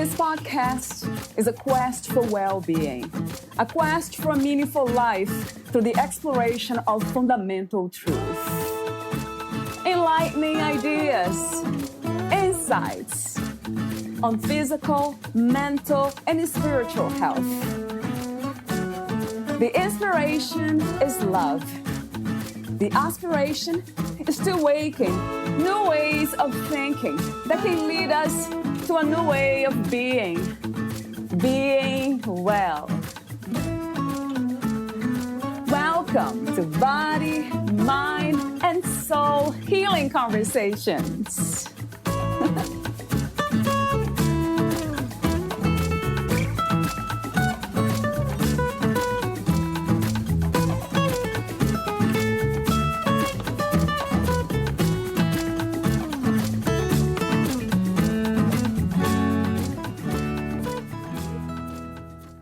This podcast is a quest for well-being, a quest for a meaningful life through the exploration of fundamental truth. Enlightening ideas, insights on physical, mental, and spiritual health. The inspiration is love. The aspiration is to awaken new ways of thinking that can lead us to a new way of being well. Welcome to Body, Mind, and Soul Healing Conversations.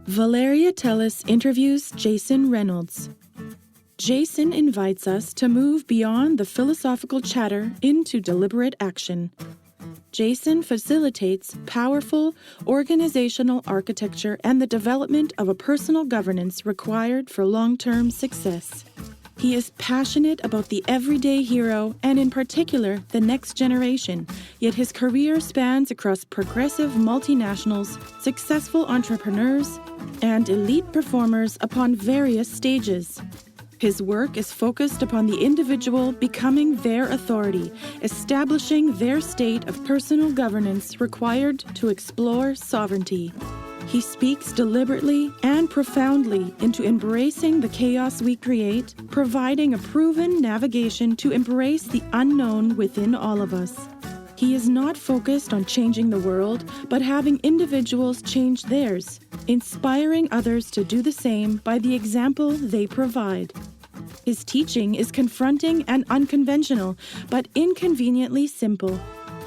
Valeria Teles interviews Jason Reynolds. Jason invites us to move beyond the philosophical chatter into deliberate action. Jason facilitates powerful organizational architecture and the development of a personal governance required for long-term success. He is passionate about the everyday hero and, in particular, the next generation, yet his career spans across progressive multinationals, successful entrepreneurs, and elite performers upon various stages. His work is focused upon the individual becoming their authority, establishing their state of personal governance required to explore sovereignty. He speaks deliberately and profoundly into embracing the chaos we create, providing a proven navigation to embrace the unknown within all of us. He is not focused on changing the world, but having individuals change theirs, inspiring others to do the same by the example they provide. His teaching is confronting and unconventional, but inconveniently simple.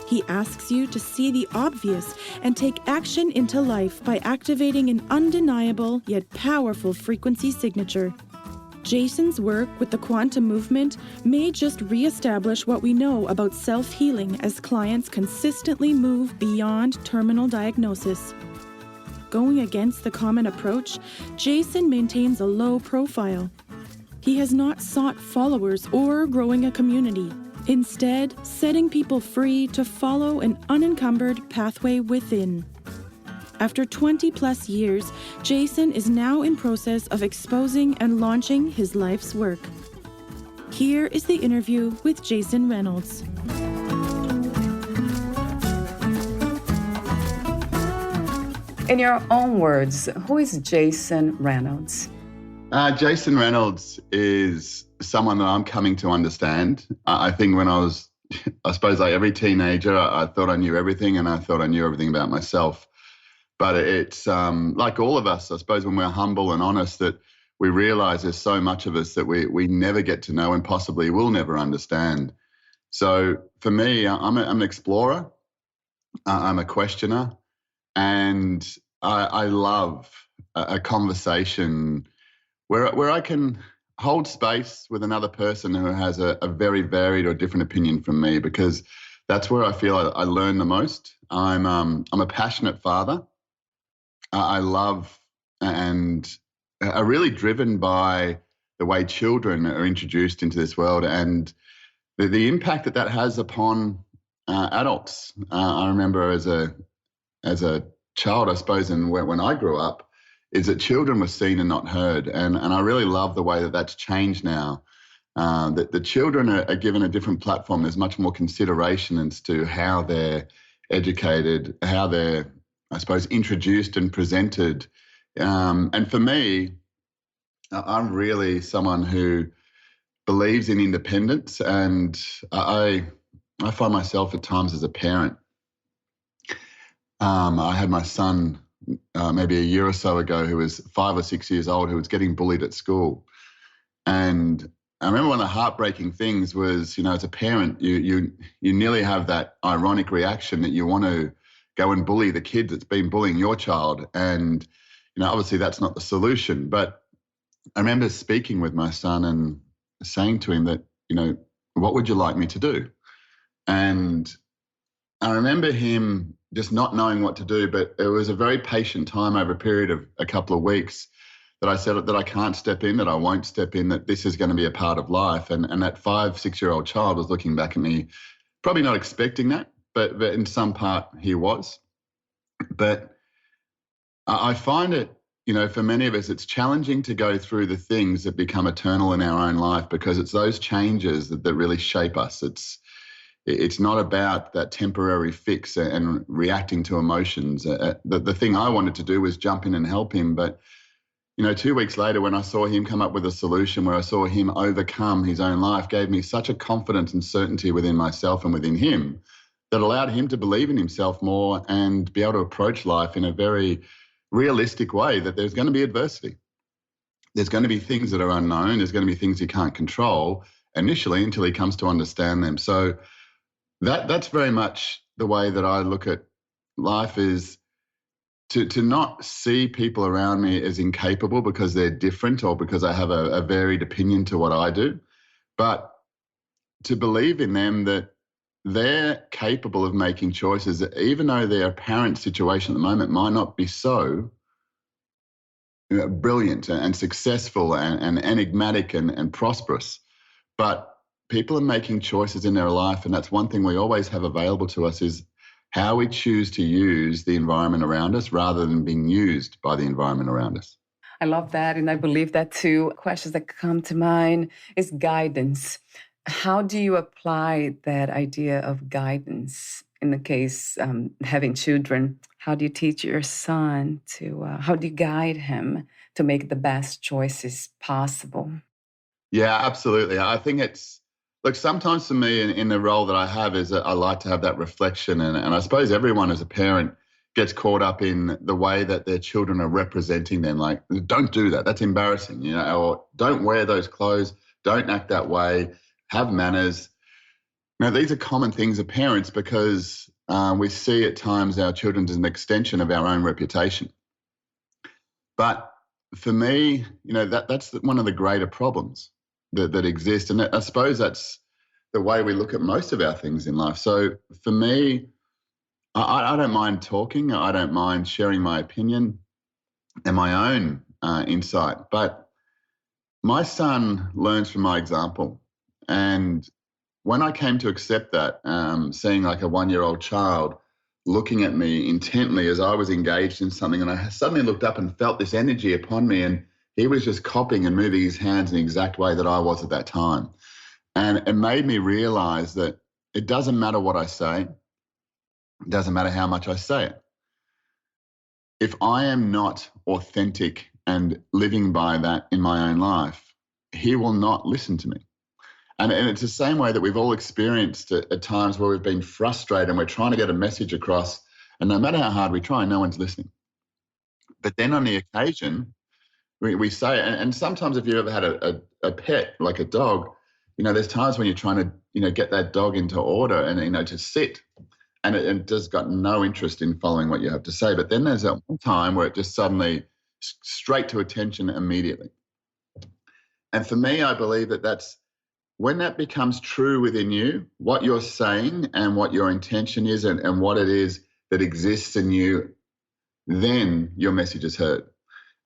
He asks you to see the obvious and take action into life by activating an undeniable yet powerful frequency signature. Jason's work with the quantum movement may just reestablish what we know about self-healing as clients consistently move beyond terminal diagnosis. Going against the common approach, Jason maintains a low profile. He has not sought followers or growing a community. Instead, setting people free to follow an unencumbered pathway within. After 20-plus years, Jason is now in process of exposing and launching his life's work. Here is the interview with Jason Reynolds. In your own words, who is Jason Reynolds? Jason Reynolds is someone that I'm coming to understand. I think when I suppose like every teenager, I thought I knew everything and I thought I knew everything about myself. But it's like all of us, I suppose, when we're humble and honest, that we realize there's so much of us that we never get to know and possibly will never understand. So for me, I'm an explorer, I'm a questioner, and I love a conversation where I can hold space with another person who has a very varied or different opinion from me, because that's where I feel I learn the most. I'm a passionate father. I love and are really driven by the way children are introduced into this world and the impact that has upon adults. I remember as a child, I suppose, and when I grew up, is that children were seen and not heard. And I really love the way that that's changed now. That the children are given a different platform. There's much more consideration as to how they're educated, how they're, I suppose, introduced and presented. And for me, I'm really someone who believes in independence. And I find myself at times as a parent. I had my son maybe a year or so ago who was 5 or 6 years old, who was getting bullied at school. And I remember one of the heartbreaking things was, as a parent, you nearly have that ironic reaction that you want to go and bully the kid that's been bullying your child. And, obviously that's not the solution. But I remember speaking with my son and saying to him that, what would you like me to do? And I remember him just not knowing what to do. But it was a very patient time over a period of a couple of weeks that I said that I can't step in, that I won't step in, that this is going to be a part of life. And that 5-6-year-old child was looking back at me, probably not expecting that, but in some part he was. But I find it, for many of us, it's challenging to go through the things that become eternal in our own life, because it's those changes that really shape us. It's not about that temporary fix and reacting to emotions. The thing I wanted to do was jump in and help him. But, 2 weeks later, when I saw him come up with a solution, where I saw him overcome his own life, gave me such a confidence and certainty within myself and within him that allowed him to believe in himself more and be able to approach life in a very realistic way, that there's going to be adversity. There's going to be things that are unknown. There's going to be things he can't control initially until he comes to understand them. So that's very much the way that I look at life, is to not see people around me as incapable because they're different or because I have a varied opinion to what I do, but to believe in them that they're capable of making choices, that even though their apparent situation at the moment might not be so brilliant and successful and enigmatic and prosperous, but people are making choices in their life. And that's one thing we always have available to us, is how we choose to use the environment around us rather than being used by the environment around us. I love that. And I believe that too. Questions that come to mind is guidance. How do you apply that idea of guidance in the case having children? How do you teach your son how do you guide him to make the best choices possible? Yeah, absolutely. I think look, sometimes for me in the role that I have is that I like to have that reflection. And I suppose everyone as a parent gets caught up in the way that their children are representing them. Like, don't do that. That's embarrassing, or don't wear those clothes. Don't act that way. Have manners. Now, these are common things of parents because we see at times our children as an extension of our own reputation. But for me, that's one of the greater problems that exist. And I suppose that's the way we look at most of our things in life. So for me, I don't mind talking. I don't mind sharing my opinion and my own insight. But my son learns from my example. And when I came to accept that, seeing like a 1-year-old child looking at me intently as I was engaged in something, and I suddenly looked up and felt this energy upon me, and he was just copying and moving his hands in the exact way that I was at that time. And it made me realize that it doesn't matter what I say. It doesn't matter how much I say it. If I am not authentic and living by that in my own life, he will not listen to me. And it's the same way that we've all experienced at times where we've been frustrated and we're trying to get a message across, and no matter how hard we try, no one's listening. But then on the occasion, we say, and sometimes if you ever had a pet, like a dog, there's times when you're trying to, get that dog into order and, to sit, and it just got no interest in following what you have to say. But then there's that one time where it just suddenly straight to attention immediately. And for me, I believe that's when that becomes true within you, what you're saying and what your intention is and what it is that exists in you, then your message is heard.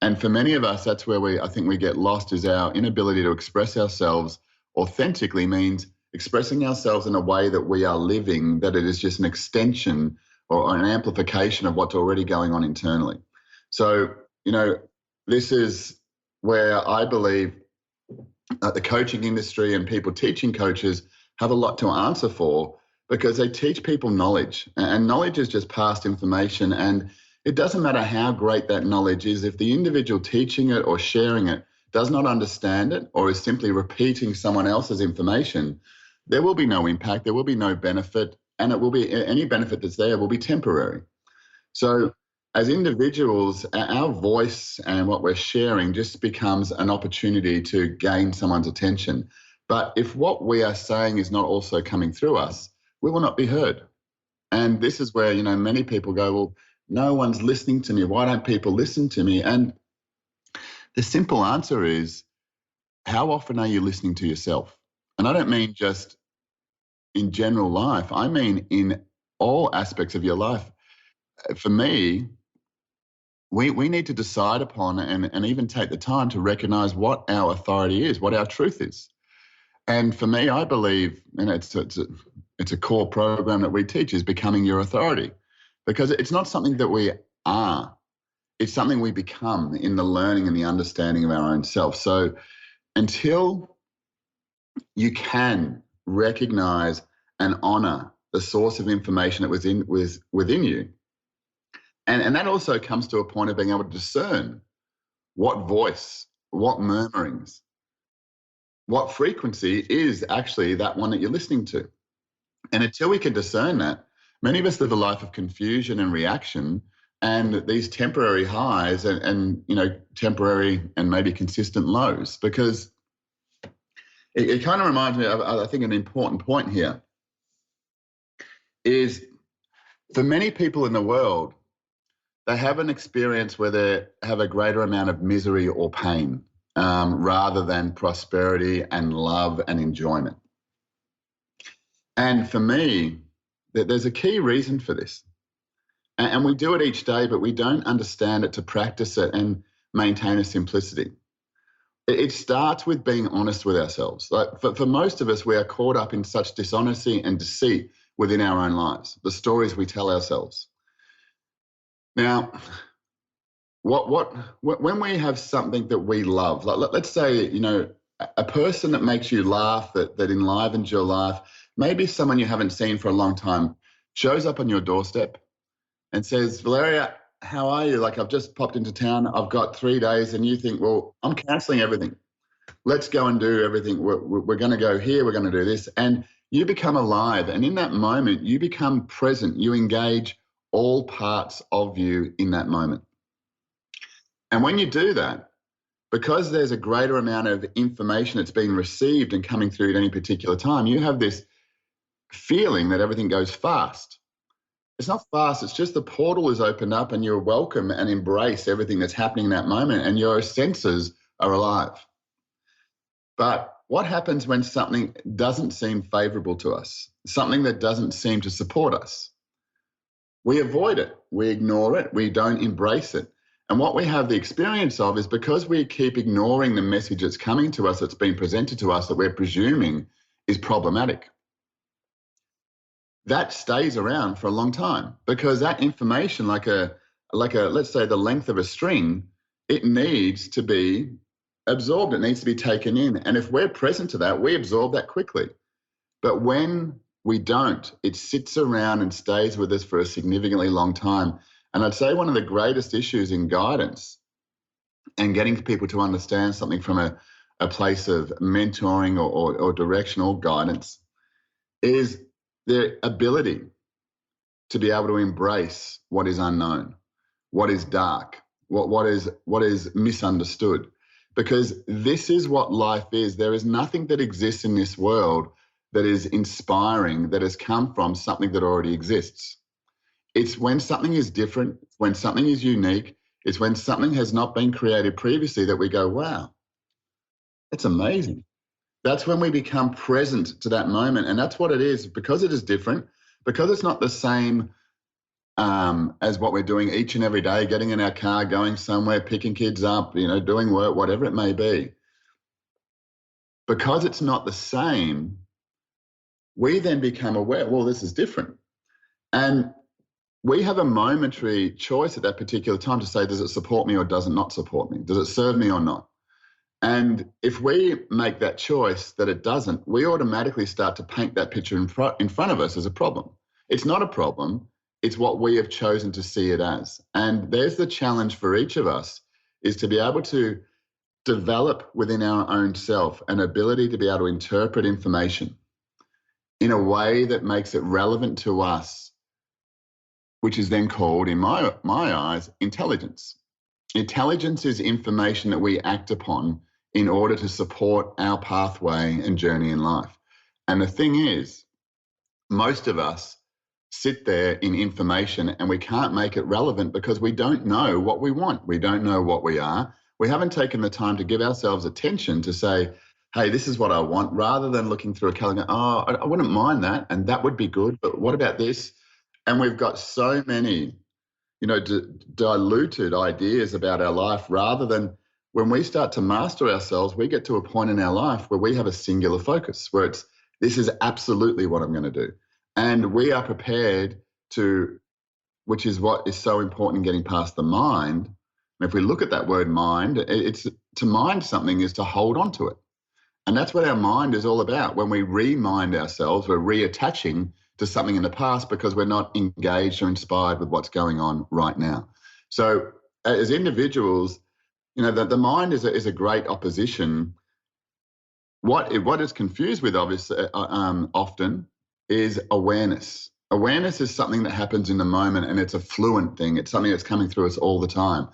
And for many of us, that's where I think we get lost, is our inability to express ourselves authentically. Means expressing ourselves in a way that we are living, that it is just an extension or an amplification of what's already going on internally. So, this is where I believe the coaching industry and people teaching coaches have a lot to answer for, because they teach people knowledge, and knowledge is just past information. And it doesn't matter how great that knowledge is, if the individual teaching it or sharing it does not understand it or is simply repeating someone else's information, there will be no impact, there will be no benefit, and it will be any benefit that's there will be temporary. So as individuals, our voice and what we're sharing just becomes an opportunity to gain someone's attention. But if what we are saying is not also coming through us, we will not be heard. And this is where, many people go, well, no one's listening to me. Why don't people listen to me? And the simple answer is, how often are you listening to yourself? And I don't mean just in general life. I mean in all aspects of your life. for me, we need to decide upon and even take the time to recognize what our authority is, what our truth is. And for me, I believe, and it's a core program that we teach, is becoming your authority, because it's not something that we are. It's something we become in the learning and the understanding of our own self. So until you can recognize and honor the source of information that was within you, and that also comes to a point of being able to discern what voice, what murmurings, what frequency is actually that one that you're listening to. And until we can discern that, many of us live a life of confusion and reaction, and these temporary highs and temporary and maybe consistent lows, because it kind of reminds me of, I think, an important point here is, for many people in the world, they have an experience where they have a greater amount of misery or pain rather than prosperity and love and enjoyment. And for me, there's a key reason for this. And we do it each day, but we don't understand it to practice it and maintain a simplicity. It starts with being honest with ourselves. Like for most of us, we are caught up in such dishonesty and deceit within our own lives, the stories we tell ourselves. Now, when we have something that we love, like let's say, a person that makes you laugh, that enlivens your life, maybe someone you haven't seen for a long time, shows up on your doorstep and says, Valeria, how are you? Like, I've just popped into town. I've got 3 days. And you think, well, I'm canceling everything. Let's go and do everything. We're going to go here. We're going to do this. And you become alive. And in that moment, you become present. You engage all parts of you in that moment. And when you do that, because there's a greater amount of information that's being received and coming through at any particular time, you have this feeling that everything goes fast. It's not fast, it's just the portal is opened up and you're welcome and embrace everything that's happening in that moment, and your senses are alive. But what happens when something doesn't seem favorable to us, something that doesn't seem to support us? We avoid it, we ignore it, we don't embrace it. And what we have the experience of is, because we keep ignoring the message that's coming to us, that's been presented to us, that we're presuming is problematic, that stays around for a long time, because that information, like a let's say the length of a string, it needs to be absorbed, it needs to be taken in. And if we're present to that, we absorb that quickly. But when we don't, it sits around and stays with us for a significantly long time. And I'd say one of the greatest issues in guidance and getting people to understand something from a place of mentoring or directional guidance is their ability to be able to embrace what is unknown, what is dark, what is misunderstood. Because this is what life is. There is nothing that exists in this world that is inspiring, that has come from something that already exists. It's when something is different, when something is unique, it's when something has not been created previously that we go, wow, that's amazing. That's when we become present to that moment. And that's what it is, because it is different, because it's not the same as what we're doing each and every day, getting in our car, going somewhere, picking kids up, doing work, whatever it may be. Because it's not the same, we then become aware, well, this is different. And we have a momentary choice at that particular time to say, does it support me or does it not support me? Does it serve me or not? And if we make that choice that it doesn't, we automatically start to paint that picture in front of us as a problem. It's not a problem. It's what we have chosen to see it as. And there's the challenge for each of us, is to be able to develop within our own self an ability to be able to interpret information in a way that makes it relevant to us, which is then called, in my eyes, intelligence. Intelligence is information that we act upon in order to support our pathway and journey in life. And the thing is, most of us sit there in information and we can't make it relevant because we don't know what we want. We don't know what we are. We haven't taken the time to give ourselves attention to say, hey, this is what I want, rather than looking through a calendar, oh, I wouldn't mind that, and that would be good, but what about this? And we've got so many diluted ideas about our life, rather than when we start to master ourselves, we get to a point in our life where we have a singular focus, where this is absolutely what I'm going to do. And we are prepared to, which is what is so important in getting past the mind. And if we look at that word mind, it's to mind something is to hold on to it. And that's what our mind is all about. When we remind ourselves, we're reattaching to something in the past because we're not engaged or inspired with what's going on right now. So as individuals, the mind is a great opposition. What is confused with, obviously, often is awareness. Awareness is something that happens in the moment, and it's a fluent thing. It's something that's coming through us all the time.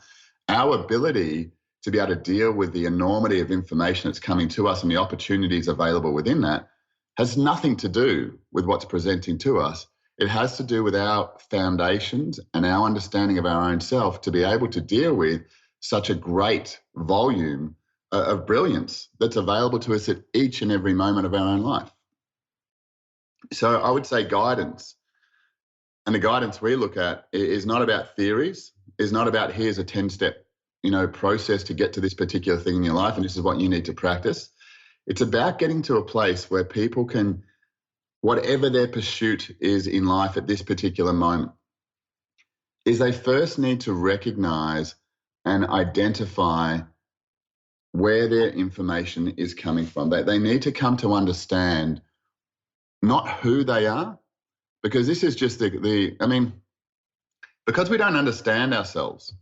Our ability to be able to deal with the enormity of information that's coming to us and the opportunities available within that has nothing to do with what's presenting to us. It has to do with our foundations and our understanding of our own self to be able to deal with such a great volume of brilliance that's available to us at each and every moment of our own life. So I would say guidance. And the guidance we look at is not about theories, is not about here's a 10-step process to get to this particular thing in your life, and this is what you need to practice. It's about getting to a place where people can, whatever their pursuit is in life at this particular moment, is they first need to recognize and identify where their information is coming from. They need to come to understand not who they are, because this is just because we don't understand ourselves,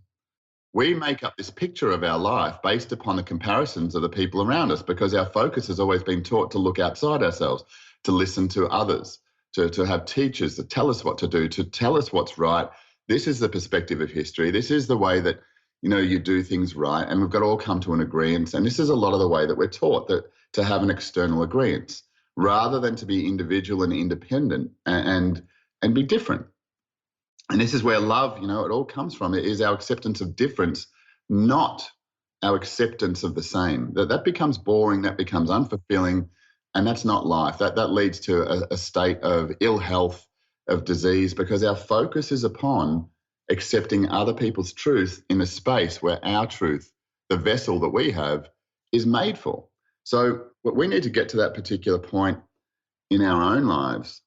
we make up this picture of our life based upon the comparisons of the people around us, because our focus has always been taught to look outside ourselves, to listen to others, to have teachers that tell us what to do, to tell us what's right. This is the perspective of history. This is the way that, you do things right. And we've got to all come to an agreement. And this is a lot of the way that we're taught, that to have an external agreement, rather than to be individual and independent and be different. And this is where love, it all comes from. It is our acceptance of difference, not our acceptance of the same. That becomes boring, that becomes unfulfilling, and that's not life. That leads to a state of ill health, of disease, because our focus is upon accepting other people's truth in a space where our truth, the vessel that we have, is made for. So we need to get to that particular point in our own lives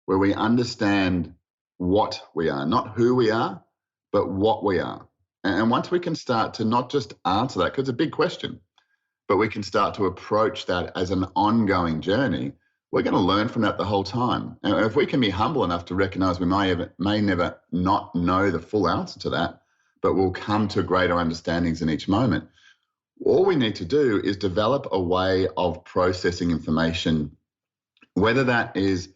where we understand what we are, not who we are, but what we are. And once we can start to not just answer that, because it's a big question, but we can start to approach that as an ongoing journey, we're going to learn from that the whole time. And if we can be humble enough to recognize we may never not know the full answer to that, but we'll come to greater understandings in each moment, all we need to do is develop a way of processing information, whether that is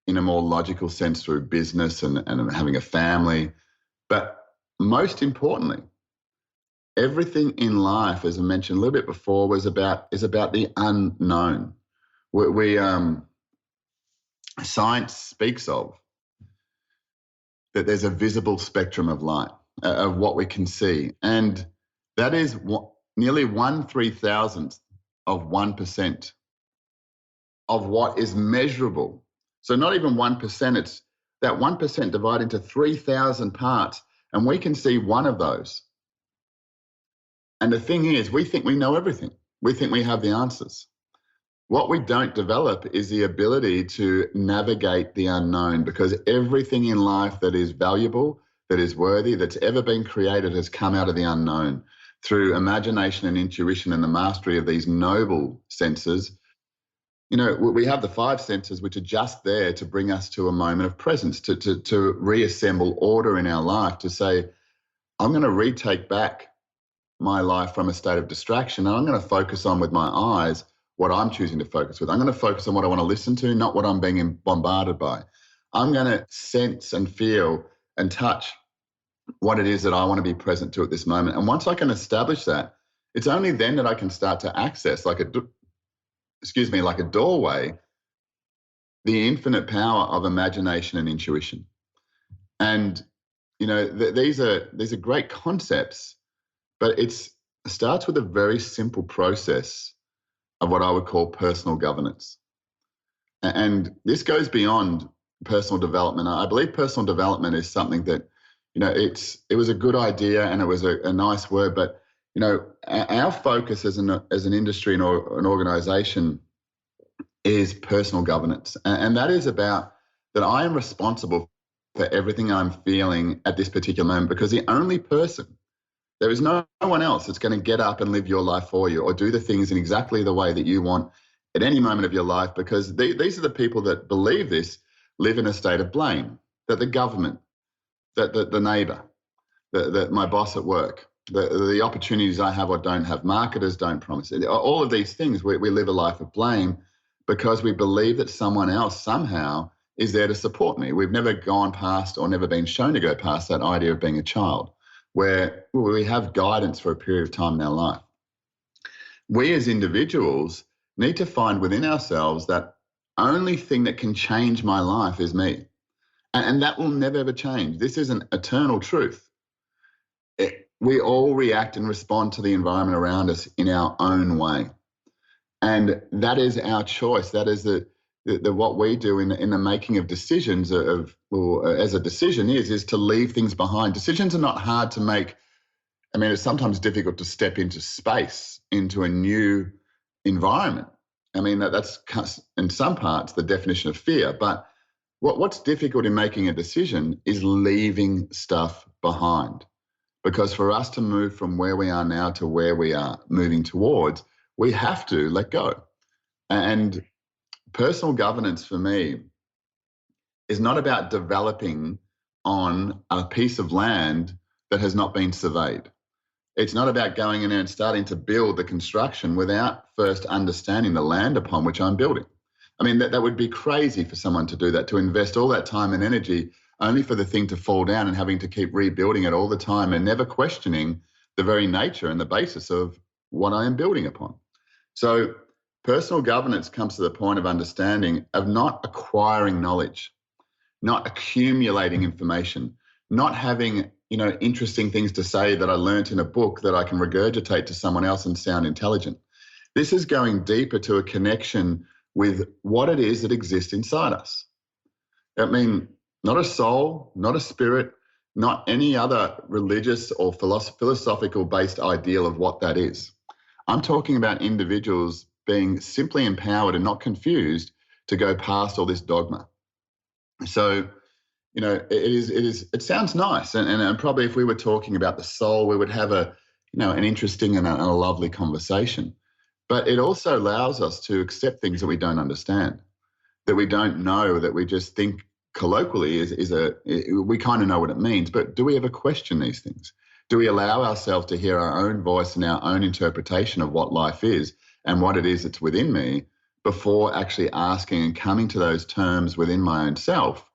in a more logical sense through business and having a family. But most importantly, everything in life, as I mentioned a little bit before, is about the unknown. Science speaks of that there's a visible spectrum of light, of what we can see. And that is nearly 1/3000th of 1% of what is measurable. So not even 1%, it's that 1% divided into 3,000 parts, and we can see one of those. And the thing is, we think we know everything. We think we have the answers. What we don't develop is the ability to navigate the unknown, because everything in life that is valuable, that is worthy, that's ever been created has come out of the unknown through imagination and intuition and the mastery of these noble senses. We have the 5 senses, which are just there to bring us to a moment of presence, to reassemble order in our life, to say, I'm going to retake back my life from a state of distraction, and I'm going to focus on with my eyes what I'm choosing to focus with. I'm going to focus on what I want to listen to, not what I'm being bombarded by. I'm going to sense and feel and touch what it is that I want to be present to at this moment. And once I can establish that, it's only then that I can start to access, like a doorway, the infinite power of imagination and intuition. And, these are great concepts, but it starts with a very simple process of what I would call personal governance. And this goes beyond personal development. I believe personal development is something that it was a good idea and it was a nice word, but our focus as an industry or an organization is personal governance. And that is about that I am responsible for everything I'm feeling at this particular moment, because the only person, there is no one else that's going to get up and live your life for you or do the things in exactly the way that you want at any moment of your life, because these are the people that believe this live in a state of blame, that the government, that the neighbor, that my boss at work, the opportunities I have or don't have, marketers don't promise it. All of these things, we live a life of blame because we believe that someone else somehow is there to support me. We've never gone past or never been shown to go past that idea of being a child, where we have guidance for a period of time in our life. We as individuals need to find within ourselves that only thing that can change my life is me. And that will never, ever change. This is an eternal truth. We all react and respond to the environment around us in our own way. And that is our choice. That is the what we do in the making of decisions as a decision is to leave things behind. Decisions are not hard to make. I mean, it's sometimes difficult to step into space, into a new environment. I mean, that's in some parts the definition of fear. But what's difficult in making a decision is leaving stuff behind. Because for us to move from where we are now to where we are moving towards, we have to let go. And personal governance for me is not about developing on a piece of land that has not been surveyed. It's not about going in there and starting to build the construction without first understanding the land upon which I'm building. I mean, that would be crazy for someone to do that, to invest all that time and energy only for the thing to fall down and having to keep rebuilding it all the time and never questioning the very nature and the basis of what I am building upon. So personal governance comes to the point of understanding of not acquiring knowledge, not accumulating information, not having, interesting things to say that I learnt in a book that I can regurgitate to someone else and sound intelligent. This is going deeper to a connection with what it is that exists inside us. I mean, not a soul, not a spirit, not any other religious or philosophical based ideal of what that is. I'm talking about individuals being simply empowered and not confused to go past all this dogma. So, it sounds nice. And probably if we were talking about the soul, we would have an interesting and a lovely conversation. But it also allows us to accept things that we don't understand, that we don't know, that we just think colloquially we kind of know what it means. But do we ever question these things? Do we allow ourselves to hear our own voice and our own interpretation of what life is and what it is that's within me before actually asking and coming to those terms within my own self?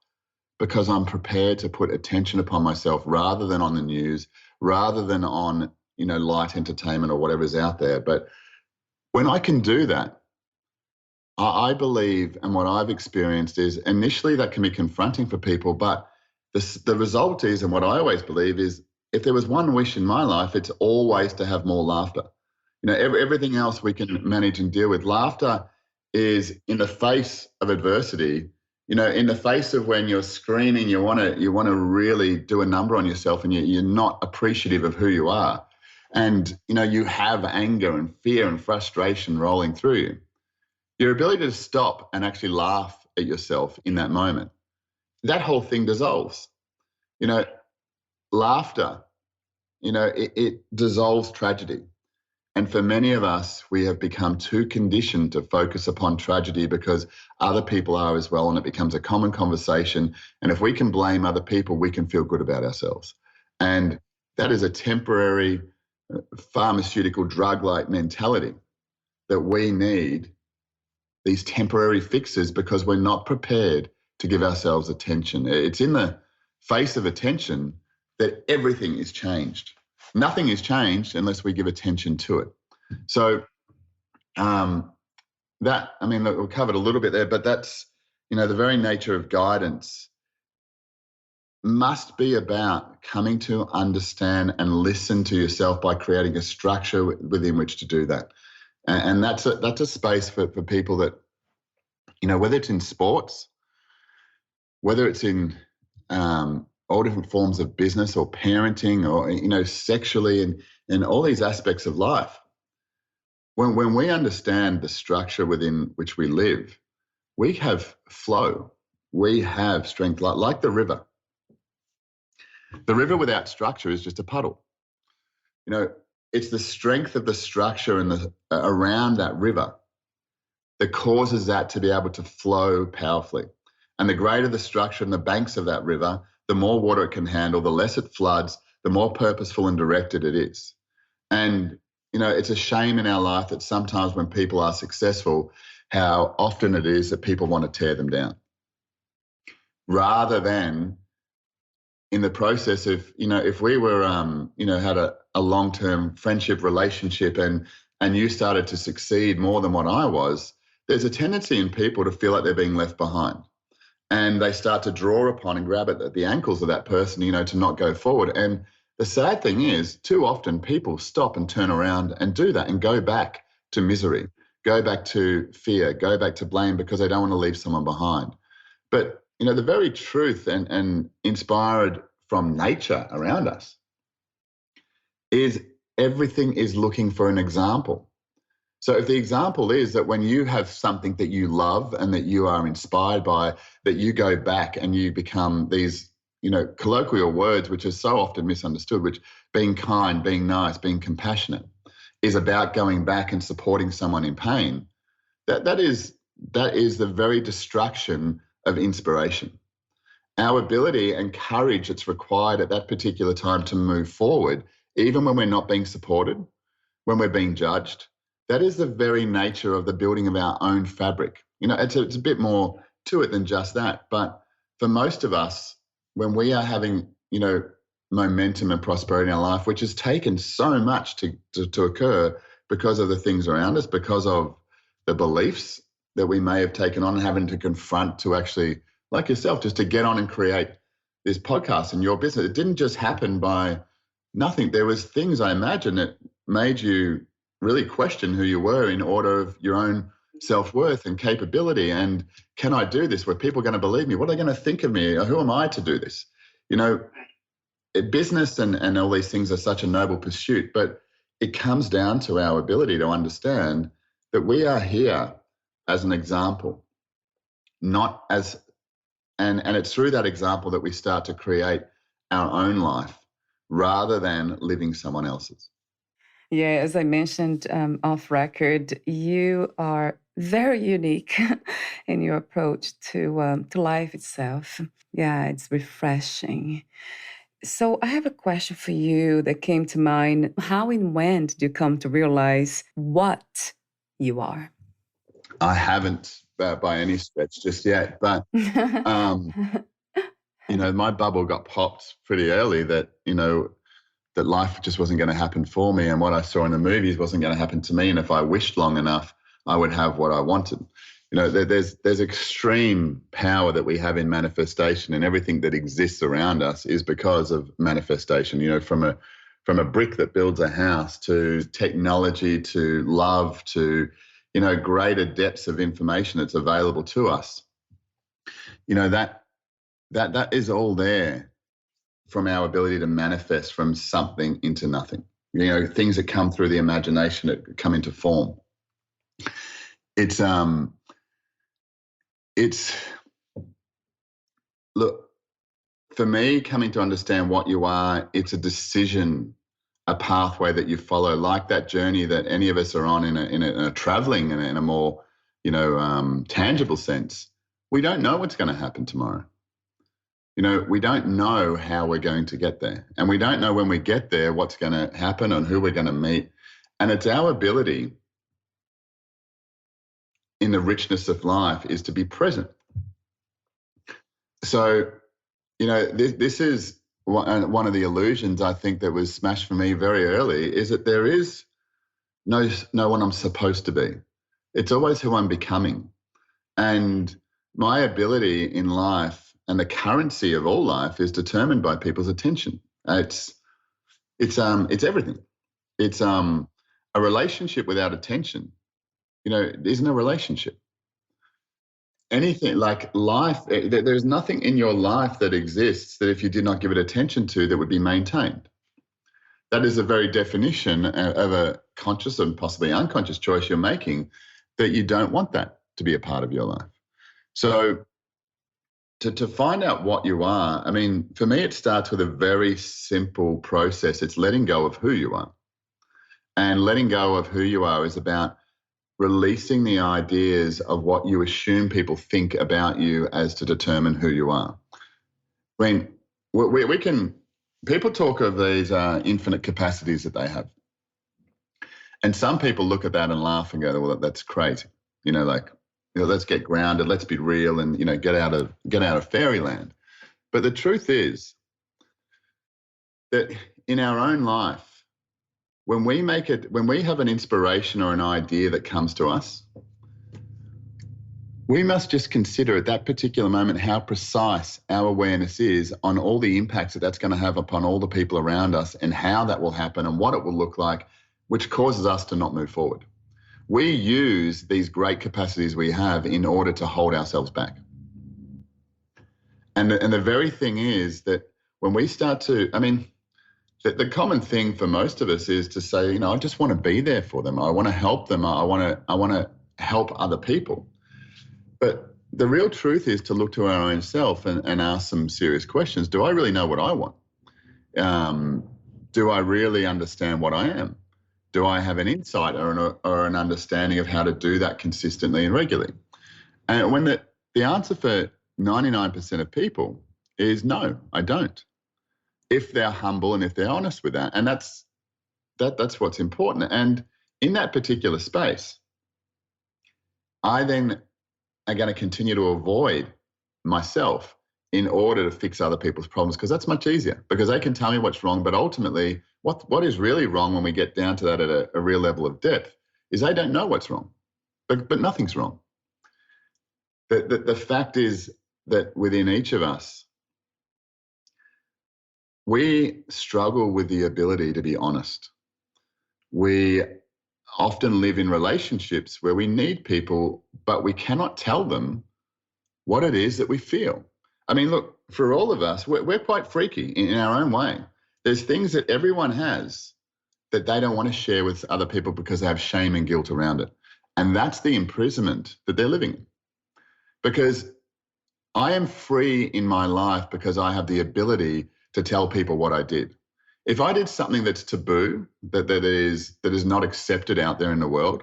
Because I'm prepared to put attention upon myself rather than on the news, rather than on, light entertainment or whatever's out there. But when I can do that, I believe, and what I've experienced is initially that can be confronting for people, but the result is, and what I always believe is, if there was one wish in my life, it's always to have more laughter. Everything else we can manage and deal with. Laughter is in the face of adversity, in the face of when you're screaming, you want to really do a number on yourself and you're not appreciative of who you are. And, you have anger and fear and frustration rolling through you. Your ability to stop and actually laugh at yourself in that moment, that whole thing dissolves. Laughter, it dissolves tragedy. And for many of us, we have become too conditioned to focus upon tragedy because other people are as well, and it becomes a common conversation. And if we can blame other people, we can feel good about ourselves. And that is a temporary pharmaceutical drug-like mentality that we need, these temporary fixes, because we're not prepared to give ourselves attention. It's in the face of attention that everything is changed. Nothing is changed unless we give attention to it. So we've covered a little bit there, but that's, the very nature of guidance must be about coming to understand and listen to yourself by creating a structure within which to do that. And that's a space for people that, whether it's in sports, whether it's in all different forms of business or parenting or, sexually and all these aspects of life. When we understand the structure within which we live, we have flow. We have strength, like the river. The river without structure is just a puddle. It's the strength of the structure and around that river that causes that to be able to flow powerfully. And the greater the structure and the banks of that river, the more water it can handle, the less it floods, the more purposeful and directed it is. And, it's a shame in our life that sometimes when people are successful, how often it is that people want to tear them down. Rather than in the process of, if we were, had a long-term friendship relationship and you started to succeed more than what I was, there's a tendency in people to feel like they're being left behind. And they start to draw upon and grab at the ankles of that person, to not go forward. And the sad thing is, too often people stop and turn around and do that and go back to misery, go back to fear, go back to blame because they don't want to leave someone behind. But, the very truth and inspired from nature around us is everything is looking for an example. So if the example is that when you have something that you love and that you are inspired by, that you go back and you become these, colloquial words, which are so often misunderstood, which being kind, being nice, being compassionate is about going back and supporting someone in pain. That is the very destruction of inspiration. Our ability and courage that's required at that particular time to move forward, even when we're not being supported, when we're being judged, that is the very nature of the building of our own fabric. It's a bit more to it than just that. But for most of us, when we are having, momentum and prosperity in our life, which has taken so much to occur because of the things around us, because of the beliefs that we may have taken on and having to confront to actually, like yourself, just to get on and create this podcast and your business. It didn't just happen by nothing. There was things, I imagine, that made you really question who you were in order of your own self-worth and capability. And can I do this? Were people going to believe me? What are they going to think of me? Who am I to do this? Business and all these things are such a noble pursuit, but it comes down to our ability to understand that we are here as an example, not as, and it's through that example that we start to create our own life rather than living someone else's. Yeah, as I mentioned off record, you are very unique in your approach to life itself. Yeah, it's refreshing. So I have a question for you that came to mind. How and when did you come to realize what you are? I haven't by any stretch just yet, but my bubble got popped pretty early that that life just wasn't going to happen for me, and what I saw in the movies wasn't going to happen to me. And if I wished long enough, I would have what I wanted. There's extreme power that we have in manifestation, and everything that exists around us is because of manifestation. From a brick that builds a house to technology to love to greater depths of information that's available to us. That is all there from our ability to manifest from something into nothing. Things that come through the imagination that come into form. Look, for me, coming to understand what you are, it's a decision, a pathway that you follow, like that journey that any of us are on in a traveling and in a more, tangible sense. We don't know what's going to happen tomorrow. We don't know how we're going to get there. And we don't know when we get there what's going to happen and who we're going to meet. And it's our ability in the richness of life is to be present. So, this is one of the illusions I think that was smashed for me very early, is that there is no one I'm supposed to be. It's always who I'm becoming. And my ability in life and the currency of all life is determined by people's attention. It's everything. It's a relationship without attention, isn't a relationship. anything like life, there's nothing in your life that exists that if you did not give it attention to, that would be maintained. That is a very definition of a conscious and possibly unconscious choice you're making, that you don't want that to be a part of your life. So to find out what you are, I mean, for me, it starts with a very simple process. It's letting go of who you are. And letting go of who you are is about releasing the ideas of what you assume people think about you as to determine who you are. I mean, we can, people talk of these infinite capacities that they have. And some people look at that and laugh and go, well, that's crazy. Like, let's get grounded, let's be real, and, get out of fairyland. But the truth is that in our own life, when we have an inspiration or an idea that comes to us, we must just consider at that particular moment how precise our awareness is on all the impacts that that's going to have upon all the people around us, and how that will happen and what it will look like, which causes us to not move forward. We use these great capacities we have in order to hold ourselves back. And the very thing is that when we start to, I mean, the common thing for most of us is to say, I just want to be there for them. I want to help them. I want to help other people. But the real truth is to look to our own self and ask some serious questions. Do I really know what I want? Do I really understand what I am? Do I have an insight or an understanding of how to do that consistently and regularly? And when the answer for 99% of people is no, I don't. If they're humble and if they're honest with that. And that's what's important. And in that particular space, I then are going to continue to avoid myself in order to fix other people's problems, because that's much easier, because they can tell me what's wrong. But ultimately, what is really wrong when we get down to that at a real level of depth is they don't know what's wrong, but nothing's wrong. The fact is that within each of us, we struggle with the ability to be honest. We often live in relationships where we need people, but we cannot tell them what it is that we feel. I mean, look, for all of us, we're quite freaky in our own way. There's things that everyone has that they don't want to share with other people because they have shame and guilt around it. And that's the imprisonment that they're living in. Because I am free in my life because I have the ability to tell people what I did. If I did something that's taboo, that is not accepted out there in the world,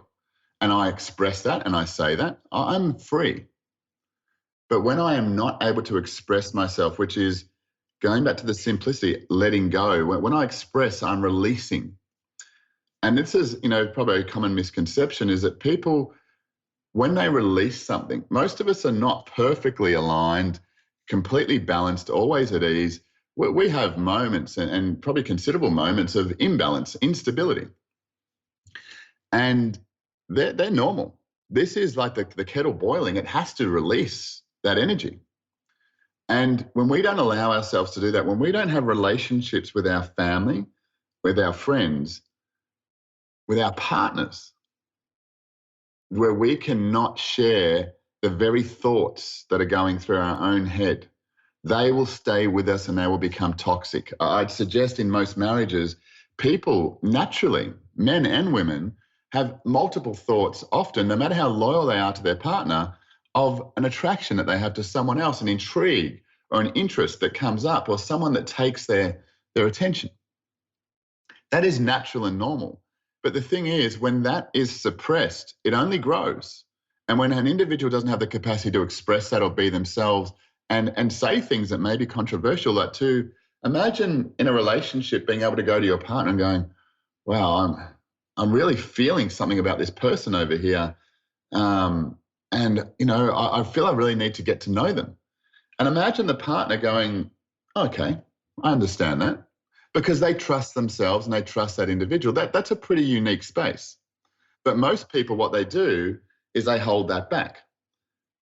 and I express that and I say that, I'm free. But when I am not able to express myself, which is going back to the simplicity, letting go, when I express, I'm releasing. And this is, probably a common misconception, is that people, when they release something, most of us are not perfectly aligned, completely balanced, always at ease. We have moments and probably considerable moments of imbalance, instability. And they're normal. This is like the kettle boiling. It has to release that energy. And when we don't allow ourselves to do that, when we don't have relationships with our family, with our friends, with our partners, where we cannot share the very thoughts that are going through our own head, they will stay with us and they will become toxic. I'd suggest in most marriages, people naturally, men and women, have multiple thoughts often, no matter how loyal they are to their partner, of an attraction that they have to someone else, an intrigue or an interest that comes up, or someone that takes their attention. That is natural and normal. But the thing is, when that is suppressed, it only grows. And when an individual doesn't have the capacity to express that or be themselves, and say things that may be controversial, like to imagine in a relationship being able to go to your partner and going, wow, I'm really feeling something about this person over here. And, I feel I really need to get to know them. And imagine the partner going, okay, I understand that, because they trust themselves and they trust that individual. That's a pretty unique space. But most people, what they do is they hold that back.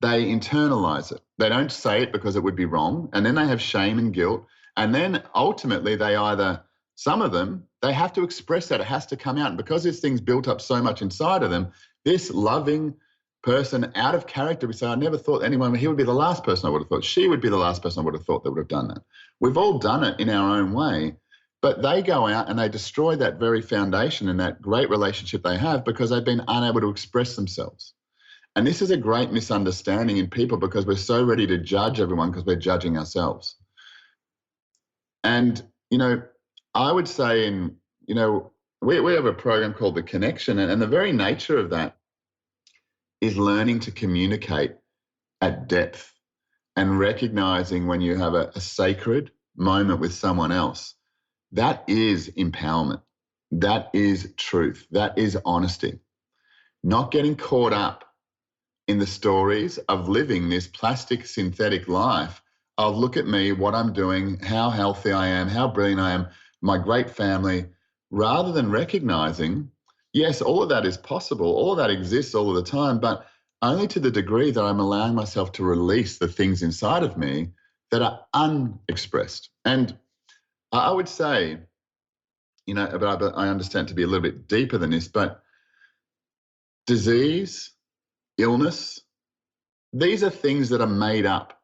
They internalize it. They don't say it because it would be wrong. And then they have shame and guilt. And then ultimately some of them, they have to express that. It has to come out. And because this thing's built up so much inside of them, this loving, person out of character, we say, I never thought anyone, he would be the last person I would have thought. She would be the last person I would have thought that would have done that. We've all done it in our own way, but they go out and they destroy that very foundation and that great relationship they have because they've been unable to express themselves. And this is a great misunderstanding in people because we're so ready to judge everyone because we're judging ourselves. And, I would say we have a program called The Connection, and the very nature of that is learning to communicate at depth and recognizing when you have a sacred moment with someone else. That is empowerment. That is truth. That is honesty. Not getting caught up in the stories of living this plastic synthetic life of look at me, what I'm doing, how healthy I am, how brilliant I am, my great family, rather than recognizing, yes, all of that is possible, all of that exists all of the time, but only to the degree that I'm allowing myself to release the things inside of me that are unexpressed. And I would say, but I understand to be a little bit deeper than this, but disease, illness, these are things that are made up.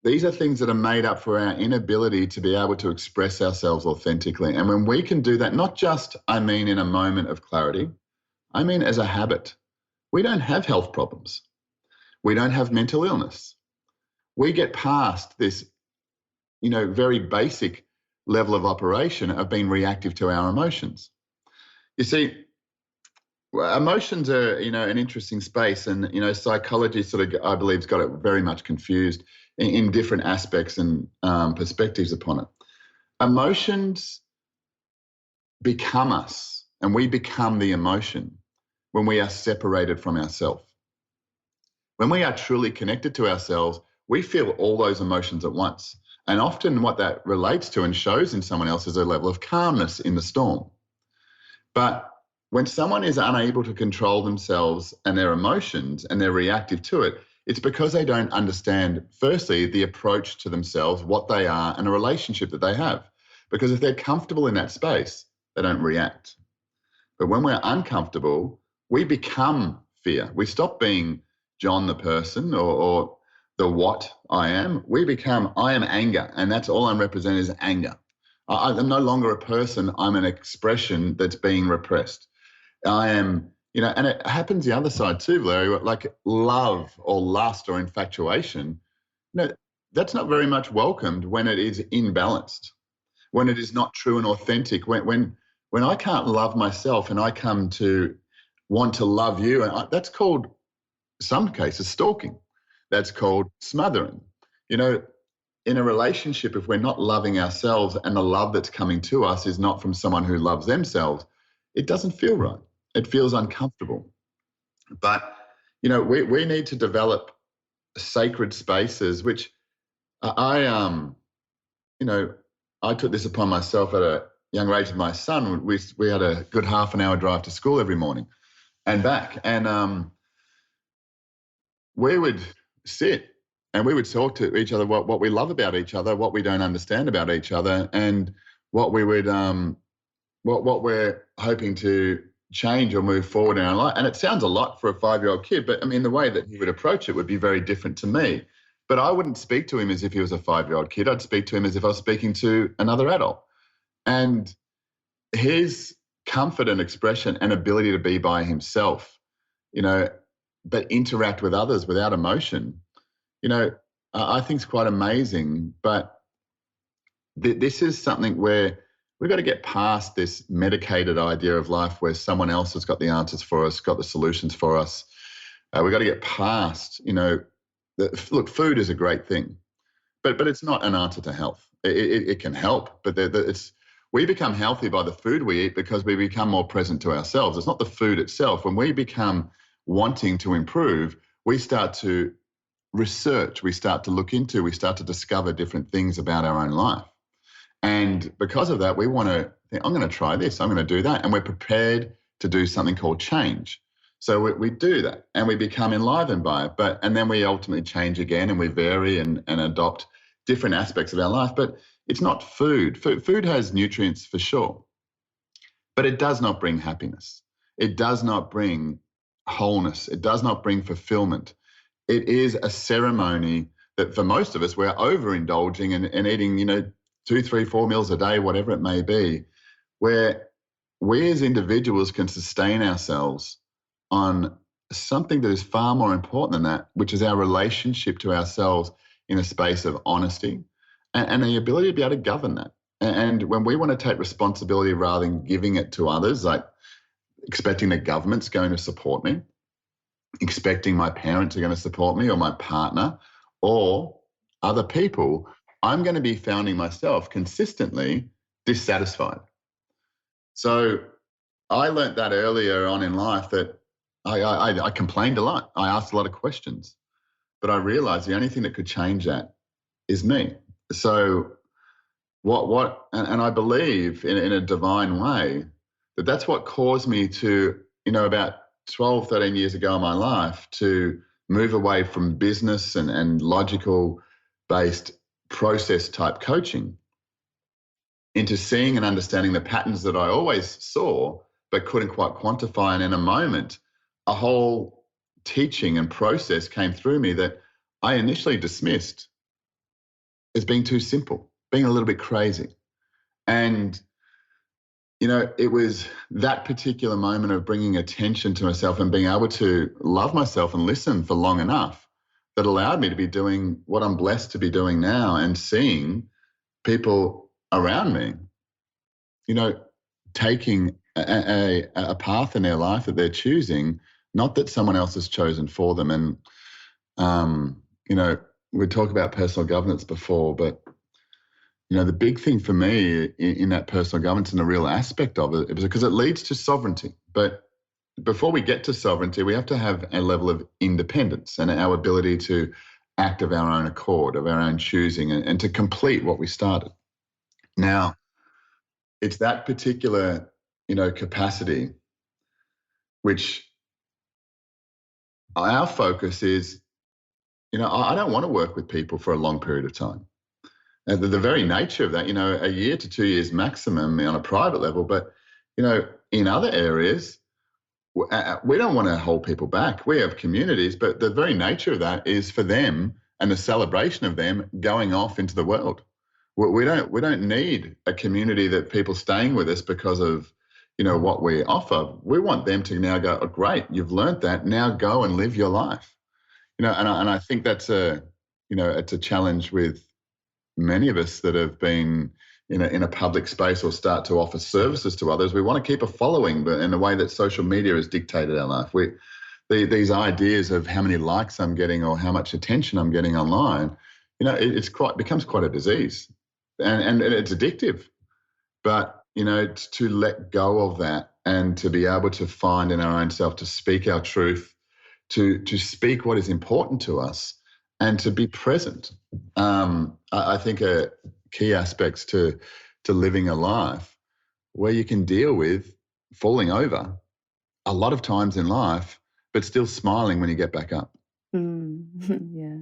These are things that are made up for our inability to be able to express ourselves authentically. And when we can do that, not just, in a moment of clarity, as a habit. We don't have health problems. We don't have mental illness. We get past this, very basic level of operation of being reactive to our emotions. You see, emotions are, an interesting space, and, psychology I believe, has got it very much confused in different aspects and perspectives upon it. Emotions become us, and we become the emotion when we are separated from ourselves. When we are truly connected to ourselves, we feel all those emotions at once. And often what that relates to and shows in someone else is a level of calmness in the storm. But when someone is unable to control themselves and their emotions and they're reactive to it, it's because they don't understand, firstly, the approach to themselves, what they are, and a relationship that they have. Because if they're comfortable in that space, they don't react. But when we're uncomfortable, we become fear. We stop being John the person or the what I am. We become I am anger, and that's all I'm representing is anger. I'm no longer a person. I'm an expression that's being repressed. I am, and it happens the other side too, Valeria, like love or lust or infatuation. That's not very much welcomed when it is imbalanced, when it is not true and authentic, when I can't love myself and I come to want to love you, and that's called, in some cases, stalking. That's called smothering. In a relationship, if we're not loving ourselves and the love that's coming to us is not from someone who loves themselves, it doesn't feel right. It feels uncomfortable. But, we need to develop sacred spaces, which I took this upon myself at a young age with my son. We had a good half an hour drive to school every morning and back. And we would sit and we would talk to each other what we love about each other, what we don't understand about each other, and what we would what we're hoping to change or move forward in our life. And it sounds a lot for a 5-year-old kid, but the way that he would approach it would be very different to me. But I wouldn't speak to him as if he was a 5-year-old kid. I'd speak to him as if I was speaking to another adult. And his comfort and expression and ability to be by himself, but interact with others without emotion, I think is quite amazing. But this is something where we've got to get past this medicated idea of life where someone else has got the answers for us, got the solutions for us. We've got to get past, look, food is a great thing, but it's not an answer to health. It can help, but we become healthy by the food we eat because we become more present to ourselves. It's not the food itself. When we become wanting to improve, we start to research, we start to look into, we start to discover different things about our own life. And because of that, we want to think, I'm going to try this, I'm going to do that. And we're prepared to do something called change. So we do that and we become enlivened by it. And then we ultimately change again and we vary and adopt different aspects of our life. But it's not food. Food has nutrients for sure, but it does not bring happiness. It does not bring wholeness. It does not bring fulfillment. It is a ceremony that for most of us, we're overindulging and eating, 2, 3, 4 meals a day, whatever it may be, where we as individuals can sustain ourselves on something that is far more important than that, which is our relationship to ourselves in a space of honesty and the ability to be able to govern that. And when we want to take responsibility rather than giving it to others, like expecting the government's going to support me, expecting my parents are going to support me or my partner or other people, I'm going to be finding myself consistently dissatisfied. So I learned that earlier on in life that I complained a lot. I asked a lot of questions, but I realized the only thing that could change that is me. So and I believe in a divine way that's what caused me to, about 12, 13 years ago in my life to move away from business and logical based process type coaching into seeing and understanding the patterns that I always saw but couldn't quite quantify. And in a moment, a whole teaching and process came through me that I initially dismissed as being too simple, being a little bit crazy. And, it was that particular moment of bringing attention to myself and being able to love myself and listen for long enough that allowed me to be doing what I'm blessed to be doing now and seeing people around me, taking a path in their life that they're choosing, not that someone else has chosen for them. And, we talked about personal governance before, but, the big thing for me in that personal governance and the real aspect of it was because it leads to sovereignty. But before we get to sovereignty, we have to have a level of independence and our ability to act of our own accord, of our own choosing, and to complete what we started. Now, it's that particular, capacity which our focus is, I don't want to work with people for a long period of time. And the very nature of that, a year to 2 years maximum on a private level, but, in other areas, we don't want to hold people back. We have communities, but the very nature of that is for them and the celebration of them going off into the world. We don't need a community that people staying with us because of, what we offer. We want them to now go, oh, great, you've learned that. Now go and live your life. And I think that's it's a challenge with many of us that have been in a public space or start to offer services to others. We want to keep a following, but in the way that social media has dictated our life. These ideas of how many likes I'm getting or how much attention I'm getting online, becomes quite a disease, and it's addictive. But to let go of that and to be able to find in our own self, to speak our truth, to speak what is important to us, and to be present. I think are key aspects to living a life where you can deal with falling over a lot of times in life, but still smiling when you get back up. Yeah.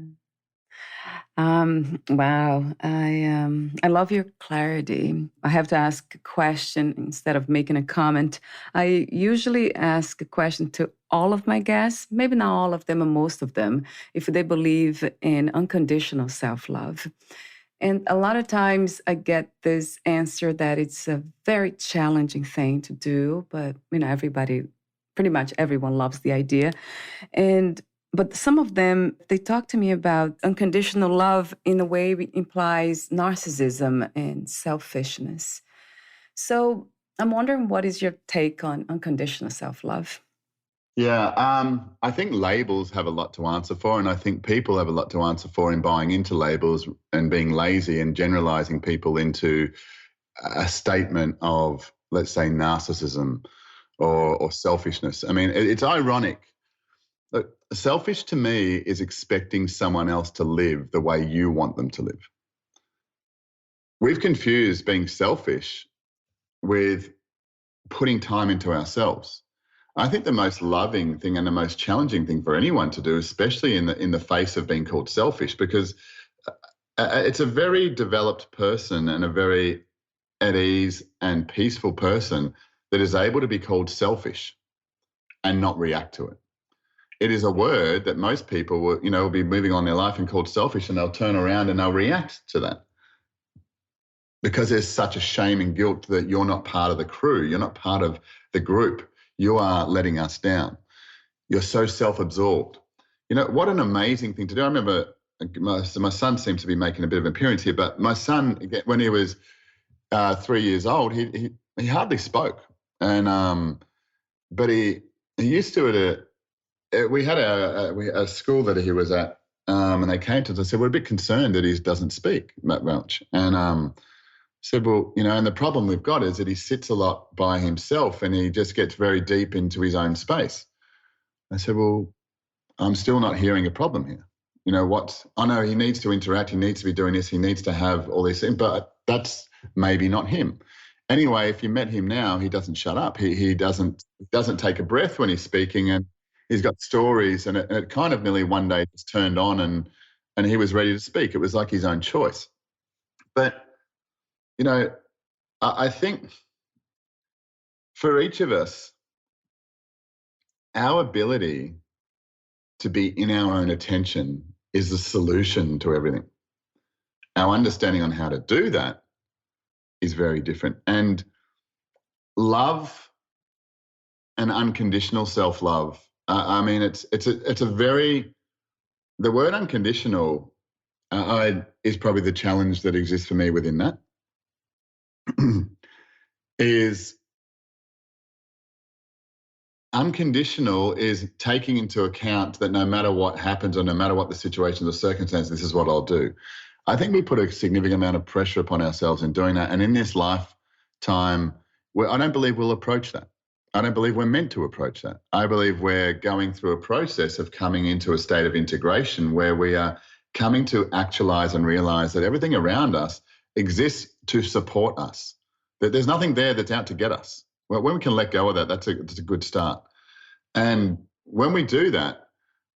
Wow. I love your clarity. I have to ask a question instead of making a comment. I usually ask a question to all of my guests, maybe not all of them or most of them, if they believe in unconditional self-love. And a lot of times I get this answer that it's a very challenging thing to do, but pretty much everyone loves the idea. But some of them, they talk to me about unconditional love in a way that implies narcissism and selfishness. So I'm wondering, what is your take on unconditional self-love? Yeah, I think labels have a lot to answer for, and I think people have a lot to answer for in buying into labels and being lazy and generalizing people into a statement of, let's say, narcissism or selfishness. I mean, it's ironic. Look, selfish to me is expecting someone else to live the way you want them to live. We've confused being selfish with putting time into ourselves. I think the most loving thing and the most challenging thing for anyone to do, especially in the face of being called selfish, because it's a very developed person and a very at ease and peaceful person that is able to be called selfish and not react to it. it is a word that most people will be moving on their life and called selfish, and they'll turn around and they'll react to that because there's such a shame and guilt that you're not part of the crew. You're not part of the group. You are letting us down. You're so self-absorbed. What an amazing thing to do. I remember my son seems to be making a bit of an appearance here, but my son, when he was 3 years old, he hardly spoke. And but he used to we had a school that he was at, and they came to us and said, we're a bit concerned that he doesn't speak much. And said, well, and the problem we've got is that he sits a lot by himself and he just gets very deep into his own space. I said, well, I'm still not hearing a problem here. I know he needs to interact, he needs to be doing this, he needs to have all these things, but that's maybe not him. Anyway, if you met him now, he doesn't shut up. He doesn't take a breath when he's speaking, and he's got stories, and it kind of nearly one day just turned on and he was ready to speak. It was like his own choice. But, I think for each of us, our ability to be in our own attention is the solution to everything. Our understanding on how to do that is very different. And love and unconditional self-love, it's a very, the word unconditional is probably the challenge that exists for me within that. Is unconditional is taking into account that no matter what happens or no matter what the situations or circumstances, this is what I'll do. I think we put a significant amount of pressure upon ourselves in doing that. And in this lifetime, I don't believe we'll approach that. I don't believe we're meant to approach that. I believe we're going through a process of coming into a state of integration where we are coming to actualize and realize that everything around us exists to support us, that there's nothing there that's out to get us. Well, when we can let go of that, that's a good start. And when we do that,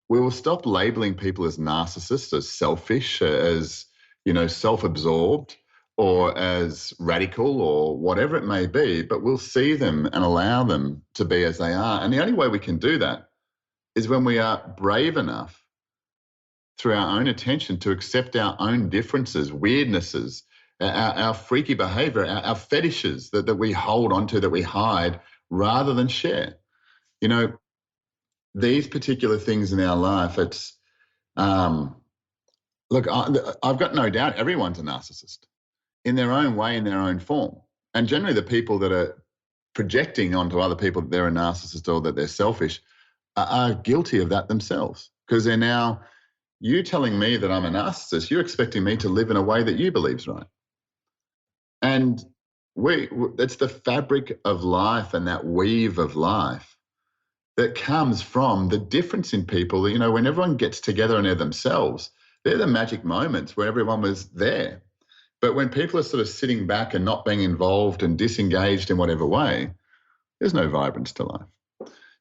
we will stop labeling people as narcissists, as selfish, as self-absorbed, or as radical, or whatever it may be. But we'll see them and allow them to be as they are. And the only way we can do that is when we are brave enough through our own attention to accept our own differences, weirdnesses, our freaky behavior, our fetishes that we hold onto, that we hide, rather than share. These particular things in our life, it's, look, I've got no doubt everyone's a narcissist in their own way, in their own form. And generally the people that are projecting onto other people that they're a narcissist or that they're selfish are guilty of that themselves, because they're now, you telling me that I'm a narcissist, you're expecting me to live in a way that you believe's right. And it's the fabric of life and that weave of life that comes from the difference in people. When everyone gets together and they're themselves, they're the magic moments where everyone was there. But when people are sort of sitting back and not being involved and disengaged in whatever way, there's no vibrance to life.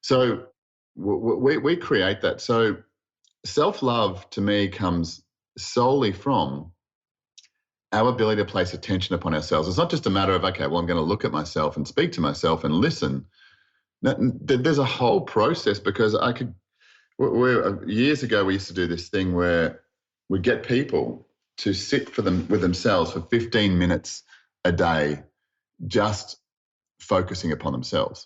So we create that. So self-love to me comes solely from our ability to place attention upon ourselves. It's not just a matter of, okay, well, I'm going to look at myself and speak to myself and listen. There's a whole process, because years ago we used to do this thing where we'd get people to sit with themselves for 15 minutes a day, just focusing upon themselves.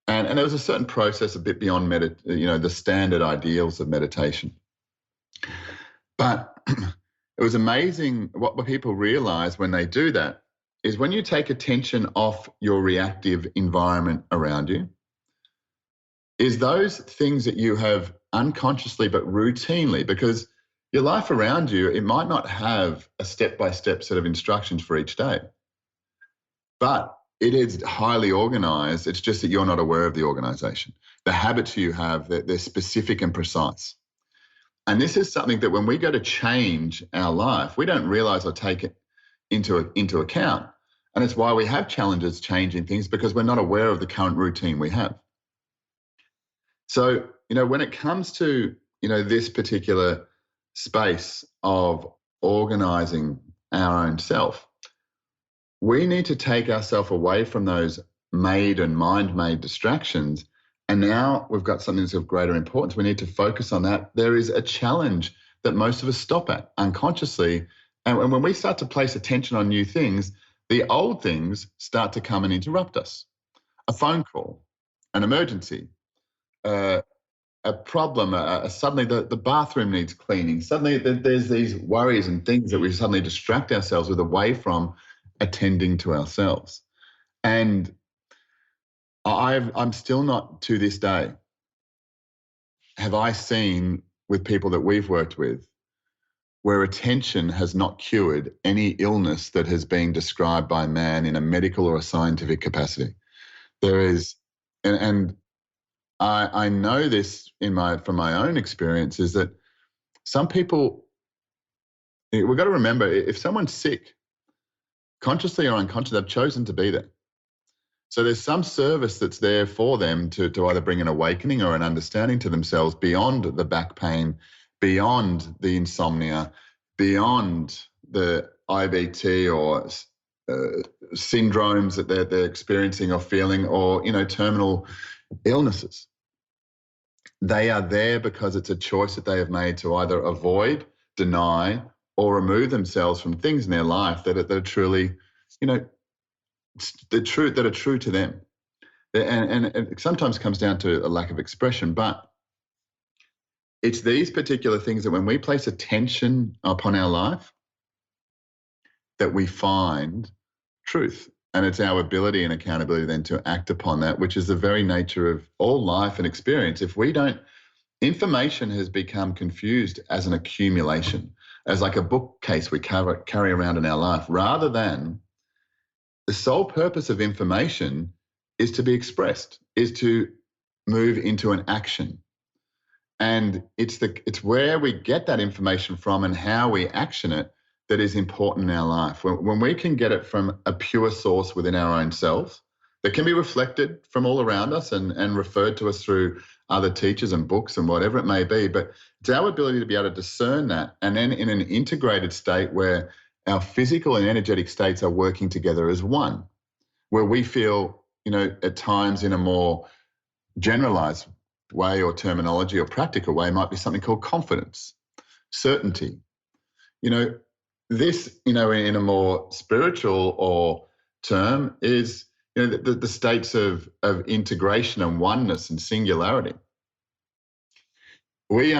And there was a certain process a bit beyond the standard ideals of meditation. But it was amazing what people realize when they do that is when you take attention off your reactive environment around you, is those things that you have unconsciously but routinely, because your life around you, it might not have a step-by-step set of instructions for each day, but it is highly organized. It's just that you're not aware of the organization. The habits you have, they're specific and precise. And this is something that when we go to change our life, we don't realize or take it into account. And it's why we have challenges changing things, because we're not aware of the current routine we have. So, when it comes to, this particular space of organizing our own self, we need to take ourselves away from those made and mind-made distractions And now we've got something that's of greater importance. We need to focus on that. There is a challenge that most of us stop at unconsciously. And when we start to place attention on new things, the old things start to come and interrupt us. A phone call, an emergency, a problem, suddenly the bathroom needs cleaning. Suddenly there's these worries and things that we suddenly distract ourselves with away from attending to ourselves. And I'm still not, to this day, have I seen with people that we've worked with where attention has not cured any illness that has been described by man in a medical or a scientific capacity. There is, and I know this from my own experience, is that some people, we've got to remember, if someone's sick, consciously or unconsciously, they've chosen to be there. So there's some service that's there for them to either bring an awakening or an understanding to themselves beyond the back pain, beyond the insomnia, beyond the IBT or syndromes that they're experiencing or feeling, or terminal illnesses. They are there because it's a choice that they have made to either avoid, deny, or remove themselves from things in their life that are truly, that are true to them. And it sometimes comes down to a lack of expression, but it's these particular things that when we place attention upon our life, that we find truth. And it's our ability and accountability then to act upon that, which is the very nature of all life and experience. If we don't, information has become confused as an accumulation, as like a bookcase we carry around in our life, rather than the sole purpose of information is to be expressed, is to move into an action. And it's where we get that information from and how we action it that is important in our life. When we can get it from a pure source within our own selves that can be reflected from all around us and referred to us through other teachers and books and whatever it may be, but it's our ability to be able to discern that, and then in an integrated state where our physical and energetic states are working together as one, where we feel, at times in a more generalized way or terminology or practical way might be something called confidence, certainty. This, in a more spiritual or term is, the states of integration and oneness and singularity. These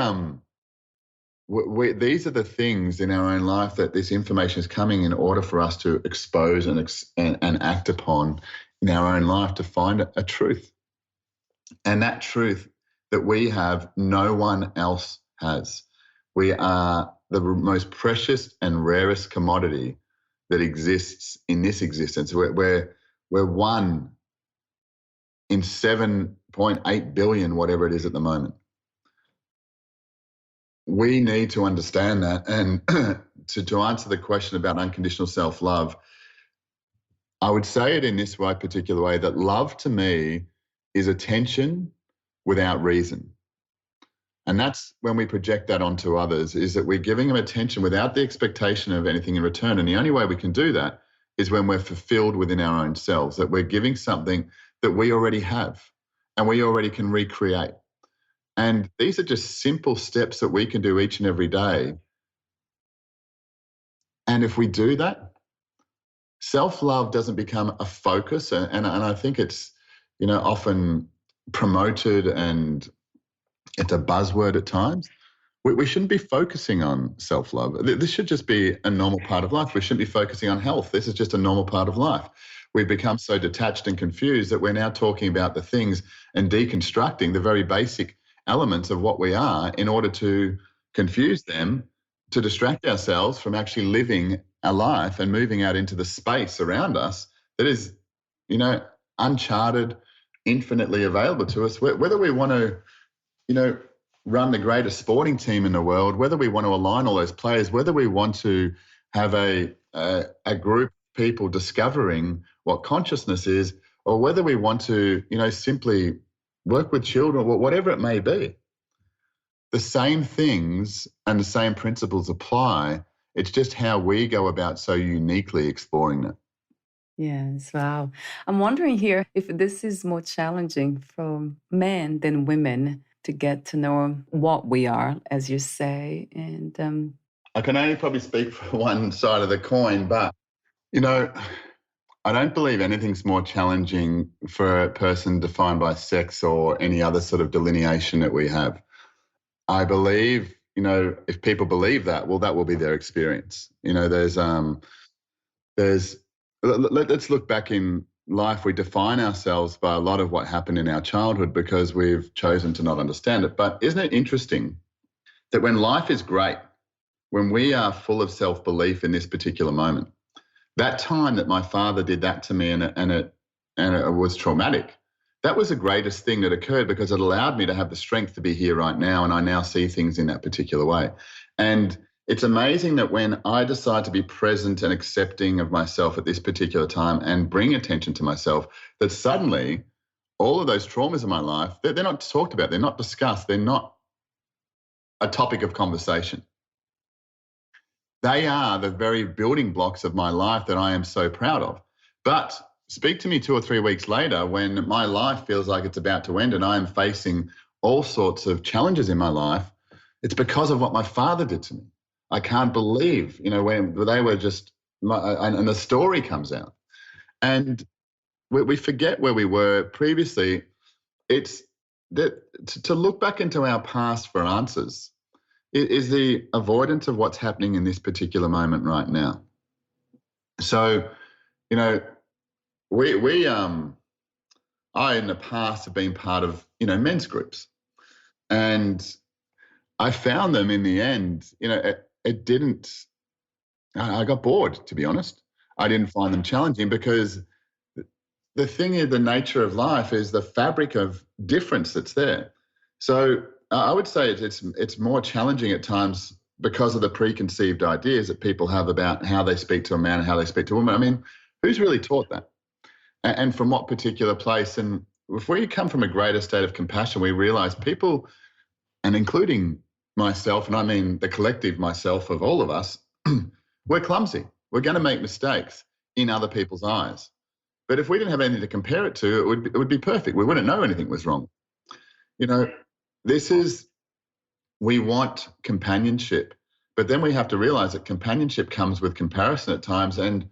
are the things in our own life that this information is coming in order for us to expose and act upon in our own life to find a truth. And that truth that we have, no one else has. We are the most precious and rarest commodity that exists in this existence. We're one in 7.8 billion, whatever it is at the moment. We need to understand that. And to answer the question about unconditional self-love, I would say it in this particular way, that love to me is attention without reason. And that's when we project that onto others, is that we're giving them attention without the expectation of anything in return. And the only way we can do that is when we're fulfilled within our own selves, that we're giving something that we already have and we already can recreate. And these are just simple steps that we can do each and every day. And if we do that, self-love doesn't become a focus. And I think it's, often promoted and it's a buzzword at times. We shouldn't be focusing on self-love. This should just be a normal part of life. We shouldn't be focusing on health. This is just a normal part of life. We've become so detached and confused that we're now talking about the things and deconstructing the very basic elements of what we are in order to confuse them, to distract ourselves from actually living a life and moving out into the space around us that is, uncharted, infinitely available to us. Whether we want to, run the greatest sporting team in the world, whether we want to align all those players, whether we want to have a group of people discovering what consciousness is, or whether we want to, simply work with children, whatever it may be. The same things and the same principles apply. It's just how we go about so uniquely exploring it. Yes, wow. I'm wondering here if this is more challenging for men than women to get to know what we are, as you say. And I can only probably speak for one side of the coin, but, you know, I don't believe anything's more challenging for a person defined by sex or any other sort of delineation that we have. I believe, if people believe that, well, that will be their experience. There's let's look back in life. We define ourselves by a lot of what happened in our childhood because we've chosen to not understand it. But isn't it interesting that when life is great, when we are full of self-belief in this particular moment, that time that my father did that to me and it was traumatic, that was the greatest thing that occurred because it allowed me to have the strength to be here right now, and I now see things in that particular way. And it's amazing that when I decide to be present and accepting of myself at this particular time and bring attention to myself, that suddenly all of those traumas in my life, they're not talked about, they're not discussed, they're not a topic of conversation. They are the very building blocks of my life that I am so proud of. But speak to me 2 or 3 weeks later when my life feels like it's about to end and I am facing all sorts of challenges in my life. It's because of what my father did to me. I can't believe, when they were just, and the story comes out. And we forget where we were previously. It's that to look back into our past for answers is the avoidance of what's happening in this particular moment right now. So, I in the past have been part of, men's groups, and I found them in the end, it didn't, I got bored, to be honest. I didn't find them challenging because the thing is, the nature of life is the fabric of difference that's there. So I would say it's more challenging at times because of the preconceived ideas that people have about how they speak to a man and how they speak to a woman. I mean, who's really taught that? And from what particular place? And if we come from a greater state of compassion, we realize people, and including myself, and I mean the collective myself of all of us, we're clumsy. We're going to make mistakes in other people's eyes. But if we didn't have anything to compare it to, it would be perfect. We wouldn't know anything was wrong. We want companionship, but then we have to realize that companionship comes with comparison at times, and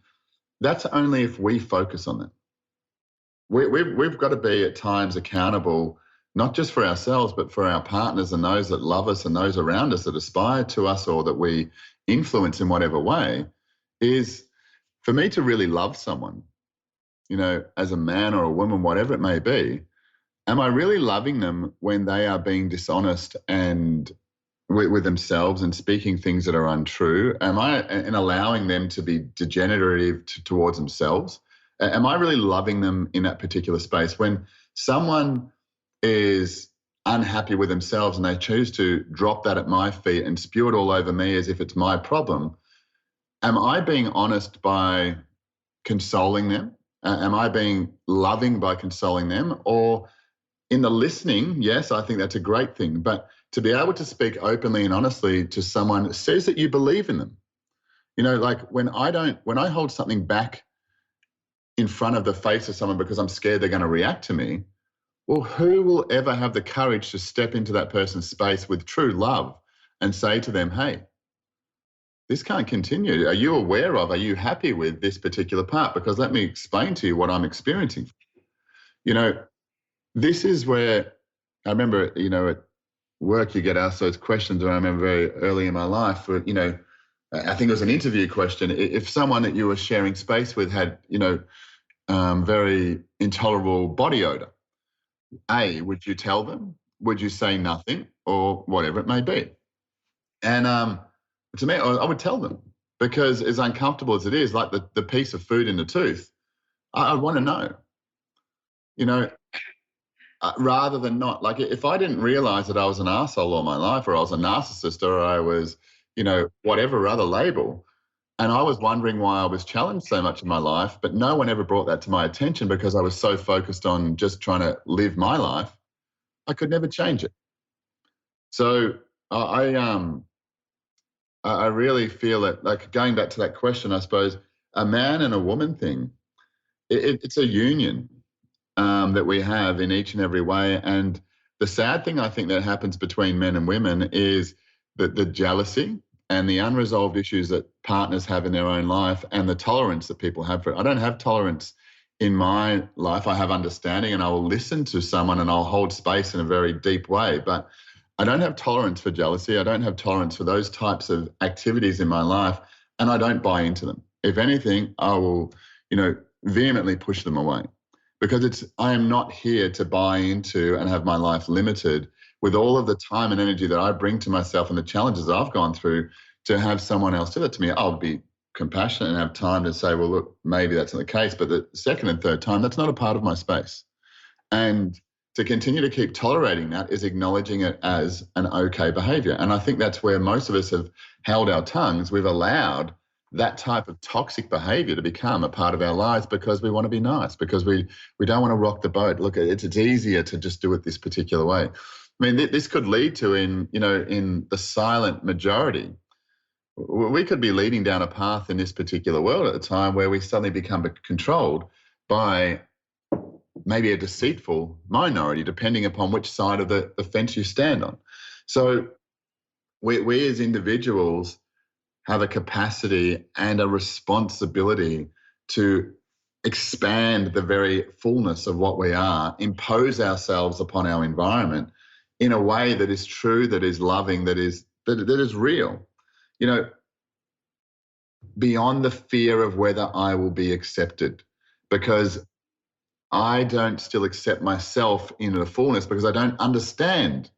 that's only if we focus on that. We've got to be at times accountable, not just for ourselves, but for our partners and those that love us and those around us that aspire to us or that we influence in whatever way. Is for me to really love someone, as a man or a woman, whatever it may be, am I really loving them when they are being dishonest and with themselves and speaking things that are untrue? Am I and allowing them to be degenerative towards themselves? Am I really loving them in that particular space? When someone is unhappy with themselves and they choose to drop that at my feet and spew it all over me as if it's my problem, am I being honest by consoling them? Am I being loving by consoling them? Or in the listening, yes, I think that's a great thing. But to be able to speak openly and honestly to someone that says that you believe in them, like when I hold something back in front of the face of someone because I'm scared they're going to react to me, well, who will ever have the courage to step into that person's space with true love and say to them, hey, this can't continue. Are you aware of, are you happy with this particular part? Because let me explain to you what I'm experiencing. This is where I remember, at work you get asked those questions, and I remember very early in my life, I think it was an interview question. If someone that you were sharing space with had, very intolerable body odor, would you tell them? Would you say nothing or whatever it may be? And to me, I would tell them, because as uncomfortable as it is, like the piece of food in the tooth, I want to know, rather than not. Like if I didn't realize that I was an arsehole all my life, or I was a narcissist, or I was, whatever other label, and I was wondering why I was challenged so much in my life, but no one ever brought that to my attention because I was so focused on just trying to live my life, I could never change it. So I really feel that, like going back to that question, I suppose, a man and a woman thing, it's a union that we have in each and every way. And the sad thing I think that happens between men and women is that the jealousy and the unresolved issues that partners have in their own life and the tolerance that people have for it. I don't have tolerance in my life. I have understanding, and I will listen to someone and I'll hold space in a very deep way. But I don't have tolerance for jealousy. I don't have tolerance for those types of activities in my life, and I don't buy into them. If anything, I will, vehemently push them away, because I am not here to buy into and have my life limited with all of the time and energy that I bring to myself and the challenges that I've gone through to have someone else do that to me. I'll be compassionate and have time to say, well, look, maybe that's not the case, but the second and third time, that's not a part of my space. And to continue to keep tolerating that is acknowledging it as an okay behavior. And I think that's where most of us have held our tongues. We've allowed that type of toxic behavior to become a part of our lives because we want to be nice, because we don't want to rock the boat. Look, it's easier to just do it this particular way. I mean, this could lead to in the silent majority, we could be leading down a path in this particular world at a time where we suddenly become controlled by maybe a deceitful minority, depending upon which side of the fence you stand on. So we as individuals have a capacity and a responsibility to expand the very fullness of what we are, impose ourselves upon our environment in a way that is true, that is loving, that is real. Beyond the fear of whether I will be accepted, because I don't still accept myself in the fullness because I don't understand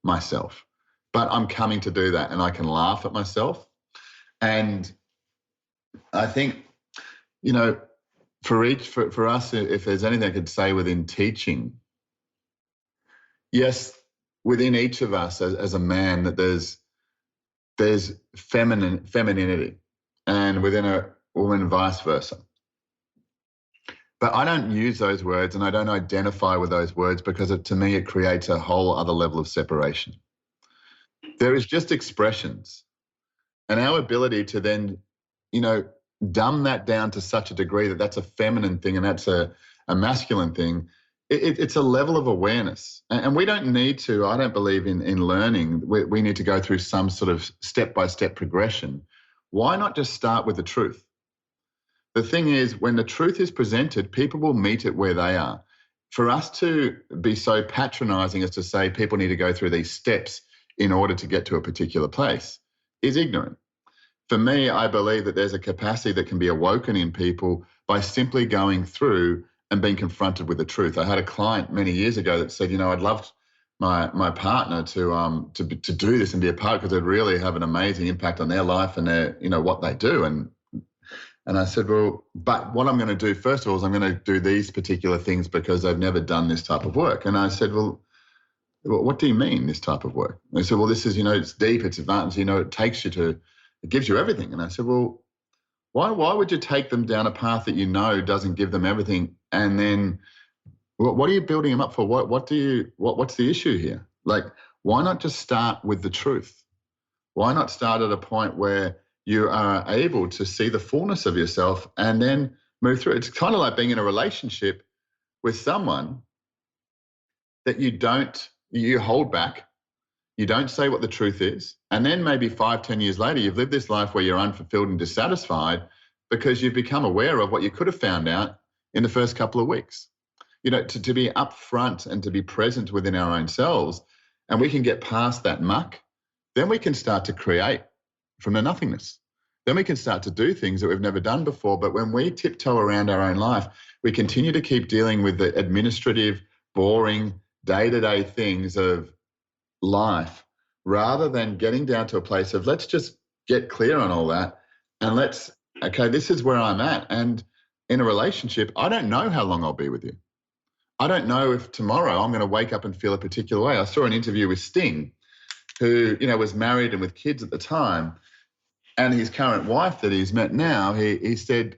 myself. But I'm coming to do that, and I can laugh at myself. And I think, for us, if there's anything I could say within teaching, yes, within each of us as a man, that there's femininity, and within a woman, vice versa. But I don't use those words and I don't identify with those words because to me it creates a whole other level of separation. There is just expressions, and our ability to then, dumb that down to such a degree that that's a feminine thing and that's a masculine thing, it's a level of awareness. And we don't need to, I don't believe in learning. We need to go through some sort of step-by-step progression. Why not just start with the truth? The thing is, when the truth is presented, people will meet it where they are. For us to be so patronizing as to say people need to go through these steps in order to get to a particular place is ignorant. For me, I believe that there's a capacity that can be awoken in people by simply going through and being confronted with the truth. I had a client many years ago that said, I'd love my partner to do this and be a part, because it'd really have an amazing impact on their life and their, what they do. And I said, well, but what I'm going to do first of all is I'm going to do these particular things because I've never done this type of work. And I said, well, what do you mean this type of work? And they said, well, this is, it's deep, it's advanced, it gives you everything. And I said, well, why would you take them down a path that doesn't give them everything? And then what are you building them up for? What's the issue here? Like, why not just start with the truth? Why not start at a point where you are able to see the fullness of yourself and then move through? It's kind of like being in a relationship with someone that you hold back, you don't say what the truth is, and then maybe 5-10 years later, you've lived this life where you're unfulfilled and dissatisfied because you've become aware of what you could have found out in the first couple of weeks. To be upfront and to be present within our own selves, and we can get past that muck, then we can start to create from the nothingness. Then we can start to do things that we've never done before. But when we tiptoe around our own life, we continue to keep dealing with the administrative, boring, day-to-day things of life, rather than getting down to a place of let's just get clear on all that and this is where I'm at. And in a relationship, I don't know how long I'll be with you. I don't know if tomorrow I'm going to wake up and feel a particular way. I saw an interview with Sting, who, was married and with kids at the time, and his current wife that he's met now, he said,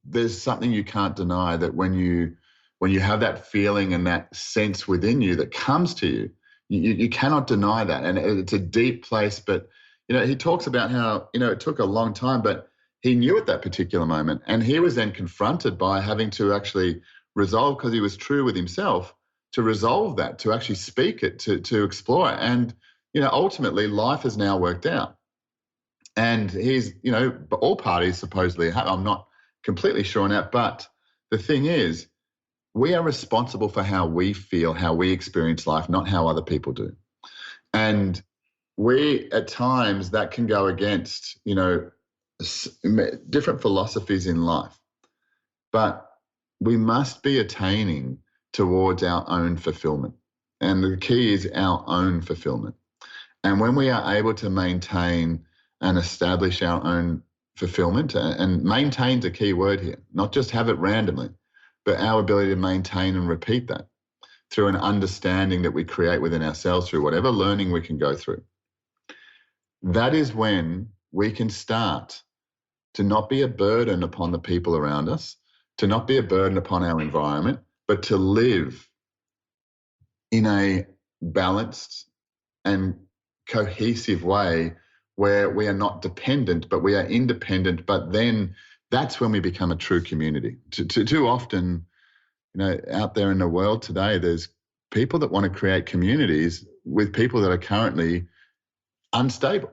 there's something you can't deny, that when you have that feeling and that sense within you that comes to you, you cannot deny that. And it's a deep place. But, he talks about how, it took a long time, but he knew at that particular moment. And he was then confronted by having to actually resolve, because he was true with himself, to resolve that, to actually speak it, to explore it. And, ultimately life has now worked out. And he's, all parties supposedly have. I'm not completely sure on that. But the thing is, we are responsible for how we feel, how we experience life, not how other people do. And at times, that can go against, different philosophies in life. But we must be attaining towards our own fulfillment. And the key is our own fulfillment. And when we are able to maintain and establish our own fulfillment, and maintain's a key word here, not just have it randomly, but our ability to maintain and repeat that through an understanding that we create within ourselves through whatever learning we can go through. That is when we can start to not be a burden upon the people around us, to not be a burden upon our environment, but to live in a balanced and cohesive way where we are not dependent, but we are independent. But then that's when we become a true community. Too often, out there in the world today, there's people that want to create communities with people that are currently unstable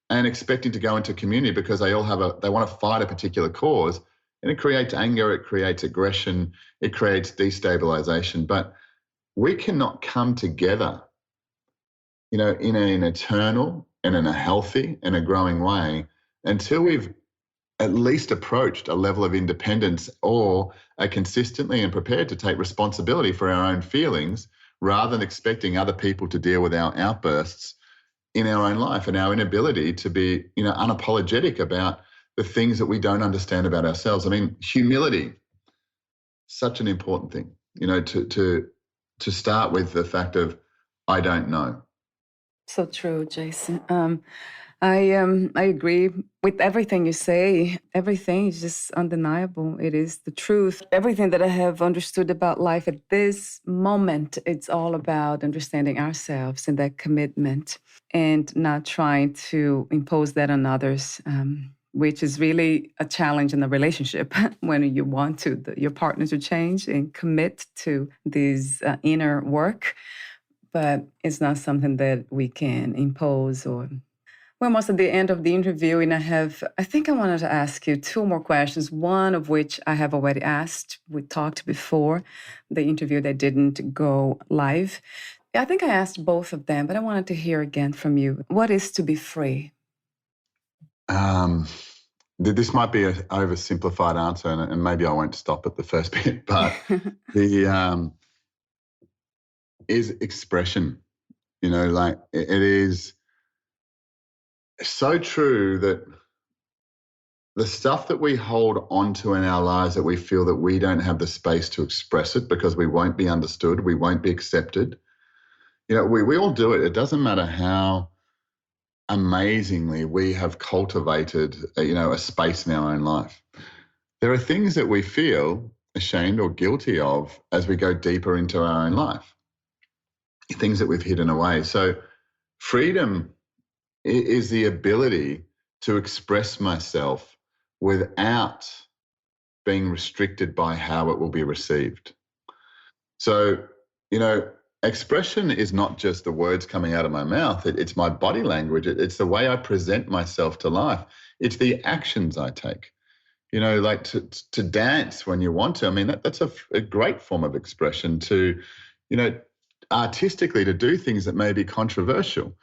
and expecting to go into community because they want to fight a particular cause, and it creates anger, it creates aggression, it creates destabilization. But we cannot come together, in an eternal and in a healthy and a growing way until we've at least approached a level of independence, or are consistently and prepared to take responsibility for our own feelings rather than expecting other people to deal with our outbursts in our own life and our inability to be, unapologetic about the things that we don't understand about ourselves. I mean, humility, such an important thing, to start with the fact of, I don't know. So true, Jason. I agree with everything you say. Everything is just undeniable. It is the truth. Everything that I have understood about life at this moment, it's all about understanding ourselves and that commitment, and not trying to impose that on others, which is really a challenge in a relationship when you want your partner to change and commit to this inner work. But it's not something that we can impose. We're almost at the end of the interview, and I think I wanted to ask you two more questions, one of which I have already asked. We talked before the interview that didn't go live. I think I asked both of them, but I wanted to hear again from you. What is to be free? This might be an oversimplified answer, and maybe I won't stop at the first bit, but is expression. It is so true that the stuff that we hold onto in our lives that we feel that we don't have the space to express it because we won't be understood, we won't be accepted. We all do it. It doesn't matter how amazingly we have cultivated, a space in our own life. There are things that we feel ashamed or guilty of as we go deeper into our own life, things that we've hidden away. So freedom is the ability to express myself without being restricted by how it will be received. So, expression is not just the words coming out of my mouth. It's my body language. It's the way I present myself to life. It's the actions I take. Like to dance when you want to. I mean, that's a great form of expression. To, artistically, to do things that may be controversial.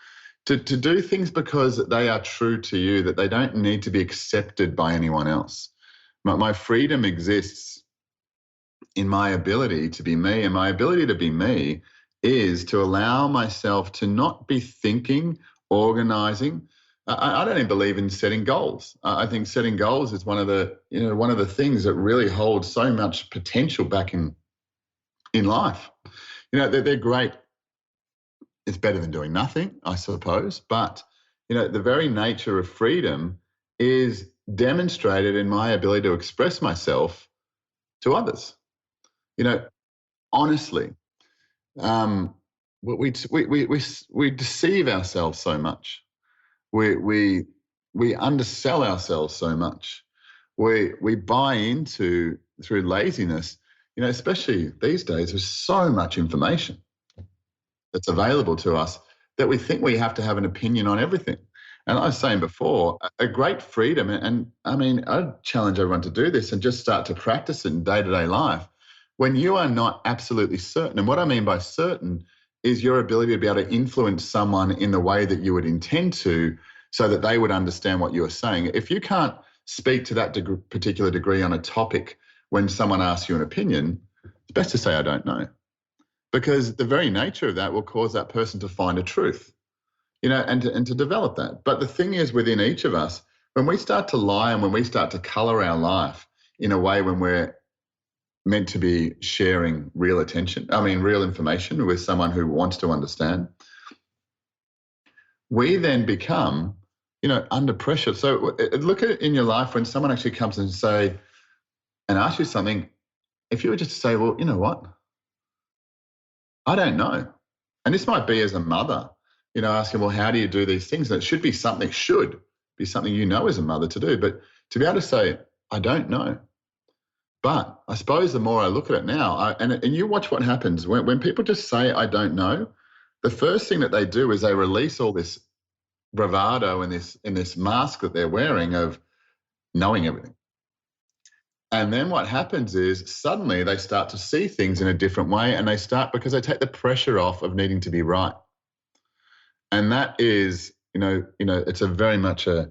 To do things because they are true to you, that they don't need to be accepted by anyone else. My freedom exists in my ability to be me, and my ability to be me is to allow myself to not be thinking, organizing. I don't even believe in setting goals. I think setting goals is one of the things that really holds so much potential back in life. They're great. It's better than doing nothing, I suppose. But, the very nature of freedom is demonstrated in my ability to express myself to others. Honestly, we deceive ourselves so much. We we undersell ourselves so much. We buy into, through laziness, especially these days, there's so much information that's available to us that we think we have to have an opinion on everything. And I was saying before, a great freedom, and I mean, I'd challenge everyone to do this and just start to practice it in day-to-day life. When you are not absolutely certain, and what I mean by certain is your ability to be able to influence someone in the way that you would intend to, so that they would understand what you are saying. If you can't speak to that particular degree on a topic when someone asks you an opinion, it's best to say, I don't know. Because the very nature of that will cause that person to find a truth, and to develop that. But the thing is, within each of us, when we start to lie and when we start to color our life in a way when we're meant to be sharing real information with someone who wants to understand, we then become, under pressure. So look at it in your life when someone actually comes and asks you something. If you were just to say, well, you know what? I don't know. And this might be as a mother, asking, well, how do you do these things? And it should be something as a mother to do. But to be able to say, I don't know. But I suppose the more I look at it now, and you watch what happens when people just say, I don't know, the first thing that they do is they release all this bravado in this mask that they're wearing of knowing everything. And then what happens is suddenly they start to see things in a different way, and because they take the pressure off of needing to be right. And that is, it's a very much a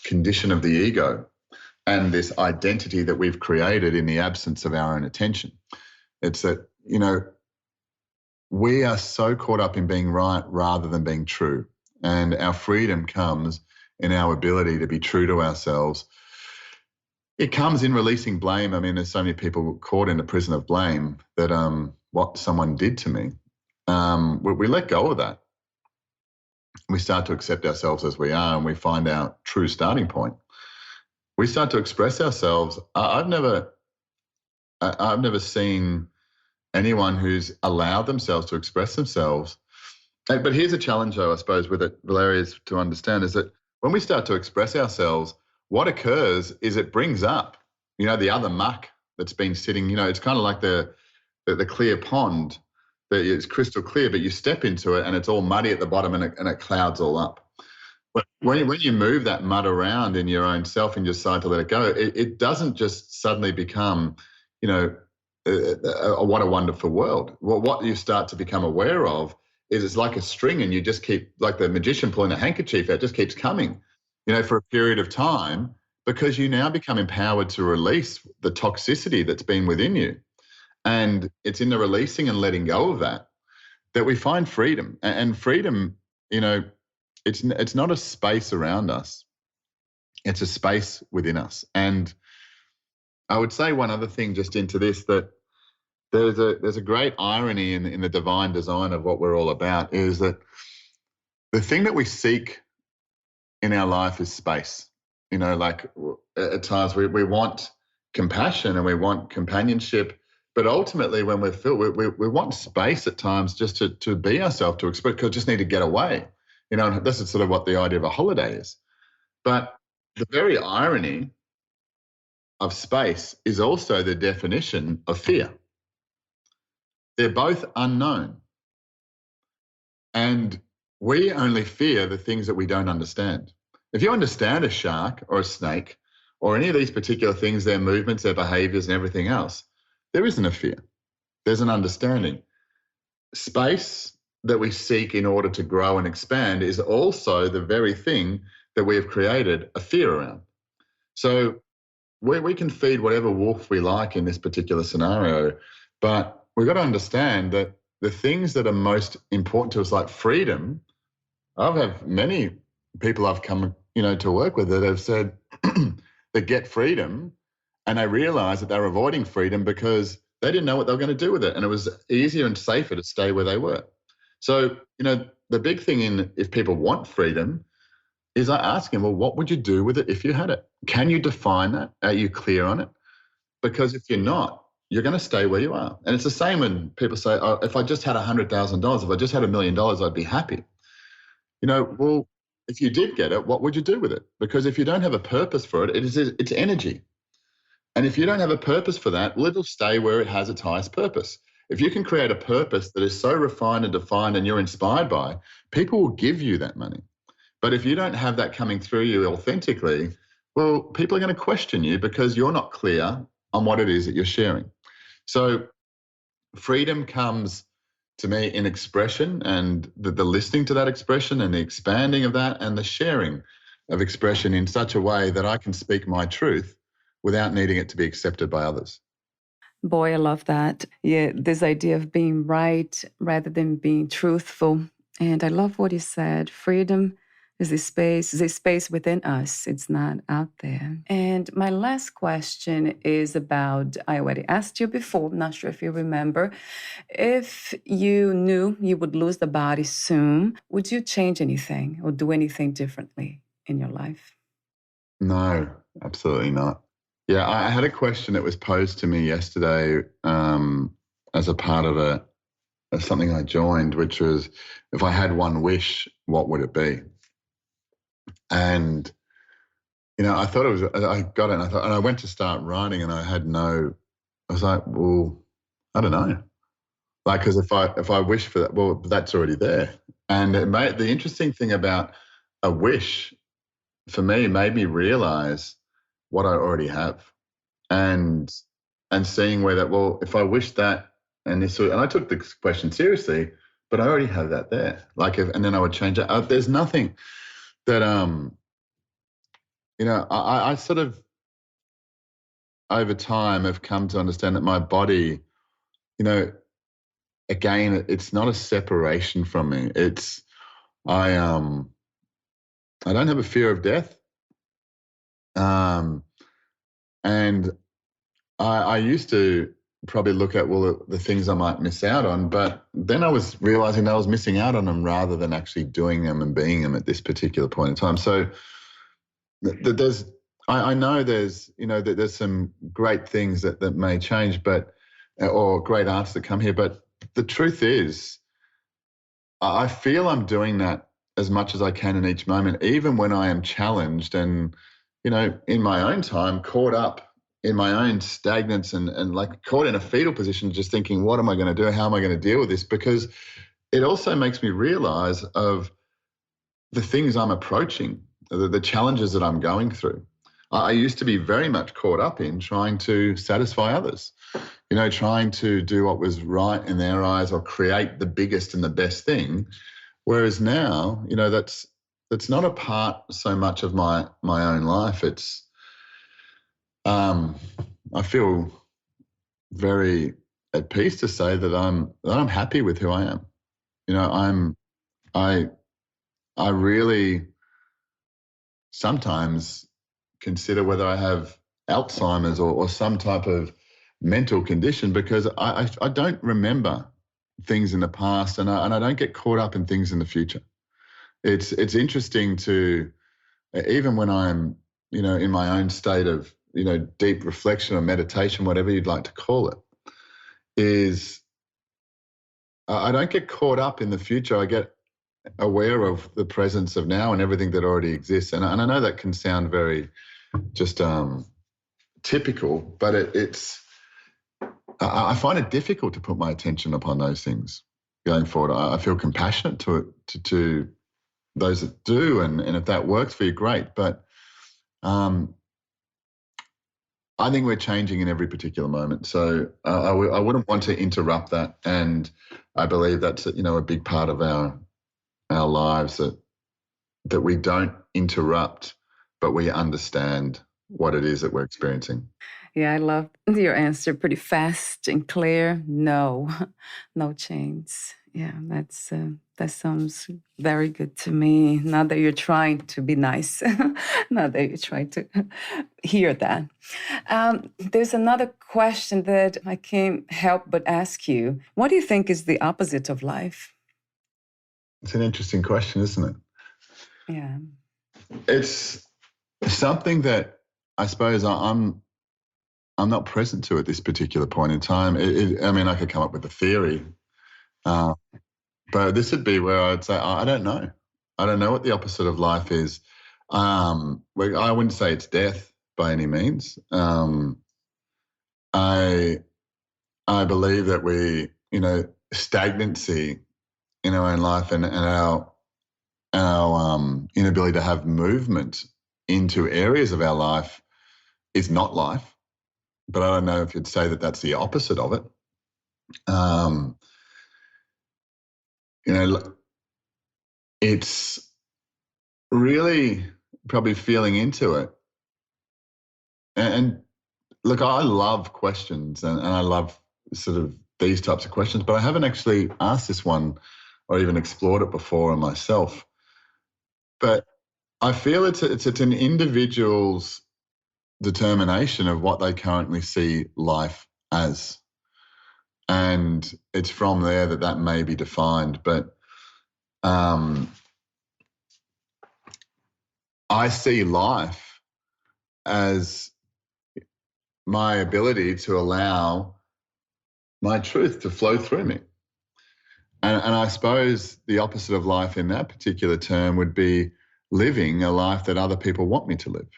condition of the ego and this identity that we've created in the absence of our own attention. It's that, we are so caught up in being right rather than being true. And our freedom comes in our ability to be true to ourselves. It comes in releasing blame. I mean, there's so many people caught in the prison of blame that what someone did to me, we let go of that. We start to accept ourselves as we are, and we find our true starting point. We start to express ourselves. I've never seen anyone who's allowed themselves to express themselves. But here's a challenge, though, I suppose, with it, Valeria, is to understand is that when we start to express ourselves, what occurs is it brings up, the other muck that's been sitting. It's kind of like the clear pond that is crystal clear, but you step into it and it's all muddy at the bottom and it clouds all up. But when you move that mud around in your own self and you decide to let it go, it doesn't just suddenly become, what a wonderful world. Well, what you start to become aware of is it's like a string, and you just keep, like the magician pulling a handkerchief, it just keeps coming, for a period of time, because you now become empowered to release the toxicity that's been within you. And it's in the releasing and letting go of that we find freedom. And freedom, it's not a space around us. It's a space within us. And I would say one other thing just into this, that there's a great irony in the divine design of what we're all about, is that the thing that we seek in our life is space. Like at times we want compassion and we want companionship, but ultimately when we're filled, we want space at times just to be ourselves, to express, because we just need to get away. And this is sort of what the idea of a holiday is. But the very irony of space is also the definition of fear. They're both unknown. And we only fear the things that we don't understand. If you understand a shark or a snake or any of these particular things, their movements, their behaviors and everything else, there isn't a fear. There's an understanding. Space that we seek in order to grow and expand is also the very thing that we have created a fear around. So we can feed whatever wolf we like in this particular scenario, but we've got to understand that the things that are most important to us, like freedom, I've had many people I've come, to work with that have said they get freedom and they realize that they're avoiding freedom because they didn't know what they were going to do with it. And it was easier and safer to stay where they were. So, the big thing if people want freedom is I ask them, well, what would you do with it if you had it? Can you define that? Are you clear on it? Because if you're not, you're going to stay where you are. And it's the same when people say, oh, if I just had $100,000, if I just had $1 million, I'd be happy. Well, if you did get it, what would you do with it? Because if you don't have a purpose for it, it's energy. And if you don't have a purpose for that, well, it'll stay where it has its highest purpose. If you can create a purpose that is so refined and defined and you're inspired by, people will give you that money. But if you don't have that coming through you authentically, well, people are going to question you because you're not clear on what it is that you're sharing. So freedom comes to me in expression, and the listening to that expression and the expanding of that and the sharing of expression in such a way that I can speak my truth without needing it to be accepted by others. Boy, I love that. Yeah, this idea of being right rather than being truthful. And I love what you said. Freedom is a space within us. It's not out there. And my last question is about, I already asked you before, I'm not sure if you remember. If you knew you would lose the body soon, would you change anything or do anything differently in your life? No, absolutely not. Yeah, I had a question that was posed to me yesterday as a part of something I joined, which was, if I had one wish, what would it be? And, I thought I got it, and I went to start writing, and I was like, well, I don't know. Like, because if I wish for that, well, that's already there. And the interesting thing about a wish for me made me realize what I already have, and seeing where that, well, if I wish that, and I took the question seriously, but I already have that there. Like, and then I would change it. There's nothing that I sort of over time have come to understand that my body, again, it's not a separation from me. It's I don't have a fear of death. And I used to probably look at, well, the things I might miss out on, but then I was realizing that I was missing out on them rather than actually doing them and being them at this particular point in time. So I know there's some great things that may change, or great arts that come here, but the truth is, I feel I'm doing that as much as I can in each moment, even when I am challenged and, in my own time, caught up in my own stagnance and like caught in a fetal position, just thinking, what am I going to do? How am I going to deal with this? Because it also makes me realize of the things I'm approaching, the challenges that I'm going through. I used to be very much caught up in trying to satisfy others, trying to do what was right in their eyes or create the biggest and the best thing. Whereas now, that's not a part so much of my own life. It's, I feel very at peace to say that I'm happy with who I am. I really sometimes consider whether I have Alzheimer's or some type of mental condition, because I don't remember things in the past, and I don't get caught up in things in the future. It's interesting to, even when I'm, in my own state of, deep reflection or meditation, whatever you'd like to call it, is I don't get caught up in the future. I get aware of the presence of now and everything that already exists. And I know that can sound very just typical, but I find it difficult to put my attention upon those things going forward. I feel compassionate to those that do, and if that works for you, great. But I think we're changing in every particular moment. So I wouldn't want to interrupt that. And I believe that's a big part of our lives, that we don't interrupt, but we understand what it is that we're experiencing. Yeah, I love your answer. Pretty fast and clear. No, no change. Yeah, that sounds very good to me. Not that you're trying to be nice. Not that you're trying to hear that. There's another question that I can't help but ask you. What do you think is the opposite of life? It's an interesting question, isn't it? Yeah. It's something that I suppose I'm not present to at this particular point in time. I could come up with a theory, but this would be where I'd say, I don't know. I don't know what the opposite of life is. I wouldn't say it's death by any means. I believe that stagnancy in our own life and our inability to have movement into areas of our life is not life. But I don't know if you'd say that that's the opposite of it. It's really probably feeling into it. And look, I love questions and I love sort of these types of questions, but I haven't actually asked this one or even explored it before in myself. But I feel it's an individual's determination of what they currently see life as. And it's from there that may be defined. But I see life as my ability to allow my truth to flow through me. And I suppose the opposite of life in that particular term would be living a life that other people want me to live.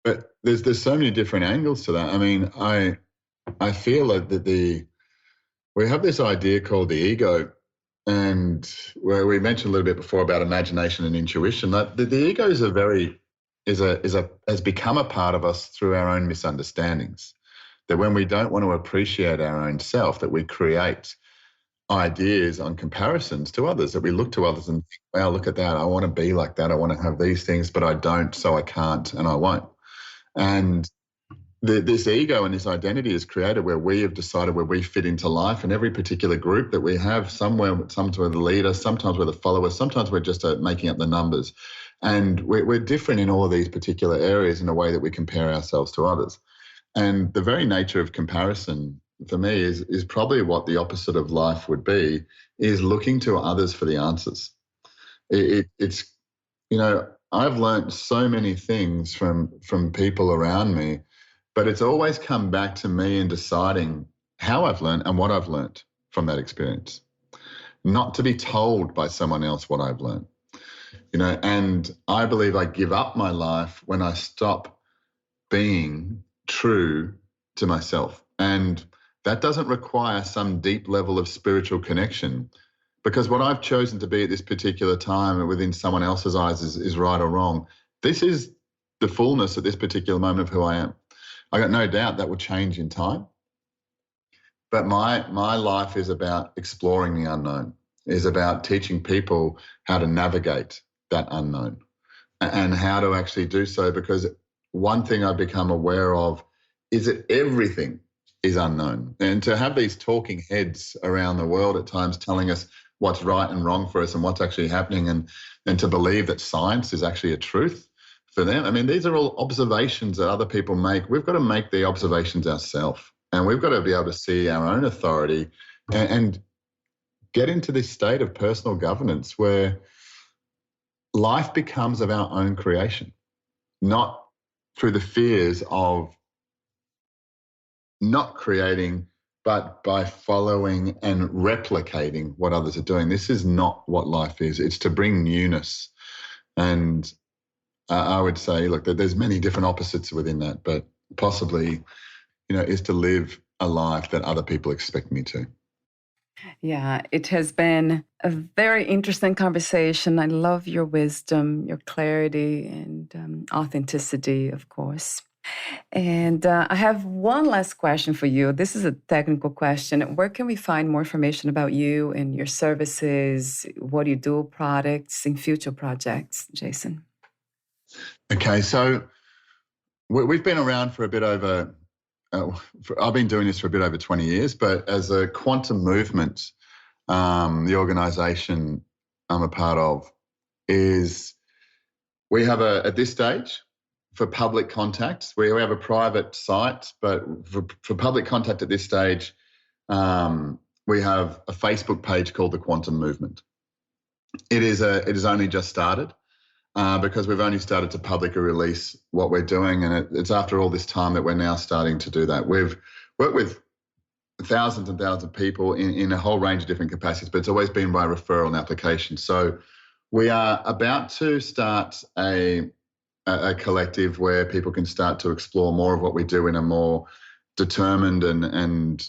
But there's so many different angles to that. I mean, I feel that we have this idea called the ego, and where we mentioned a little bit before about imagination and intuition, that the ego has become a part of us through our own misunderstandings. That when we don't want to appreciate our own self, that we create ideas on comparisons to others, that we look to others and think, wow, look at that. I want to be like that. I want to have these things, but I don't, so I can't and I won't. And this ego and this identity is created where we have decided where we fit into life, and every particular group that we have, sometimes we're the leader, sometimes we're the follower, sometimes we're just making up the numbers. And we're different in all of these particular areas in a way that we compare ourselves to others. And the very nature of comparison for me is probably what the opposite of life would be, is looking to others for the answers. It's, I've learned so many things from people around me, but it's always come back to me in deciding how I've learned and what I've learned from that experience, not to be told by someone else what I've learned. And I believe I give up my life when I stop being true to myself. And that doesn't require some deep level of spiritual connection, because what I've chosen to be at this particular time within someone else's eyes is right or wrong. This is the fullness at this particular moment of who I am. I got no doubt that will change in time. But my life is about exploring the unknown, is about teaching people how to navigate that unknown and how to actually do so. Because one thing I've become aware of is that everything is unknown. And to have these talking heads around the world at times telling us what's right and wrong for us and what's actually happening, and to believe that science is actually a truth for them. I mean, these are all observations that other people make. We've got to make the observations ourselves, and we've got to be able to see our own authority and get into this state of personal governance where life becomes of our own creation, not through the fears of not creating, but by following and replicating what others are doing. This is not what life is. It's to bring newness. And I would say, look, that there's many different opposites within that, but possibly, is to live a life that other people expect me to. Yeah, it has been a very interesting conversation. I love your wisdom, your clarity, and authenticity, of course. And I have one last question for you. This is a technical question. Where can we find more information about you and your services, what you do, products, and future projects, Jason? Okay, so we've been around for a bit over, I've been doing this for a bit over 20 years, but as a quantum movement, the organisation I'm a part of we have at this stage, for public contact, we have a private site, but for public contact at this stage, we have a Facebook page called The Quantum Movement. It is only just started because we've only started to publicly release what we're doing, and it's after all this time that we're now starting to do that. We've worked with thousands and thousands of people in a whole range of different capacities, but it's always been by referral and application. So we are about to start a collective where people can start to explore more of what we do in a more determined and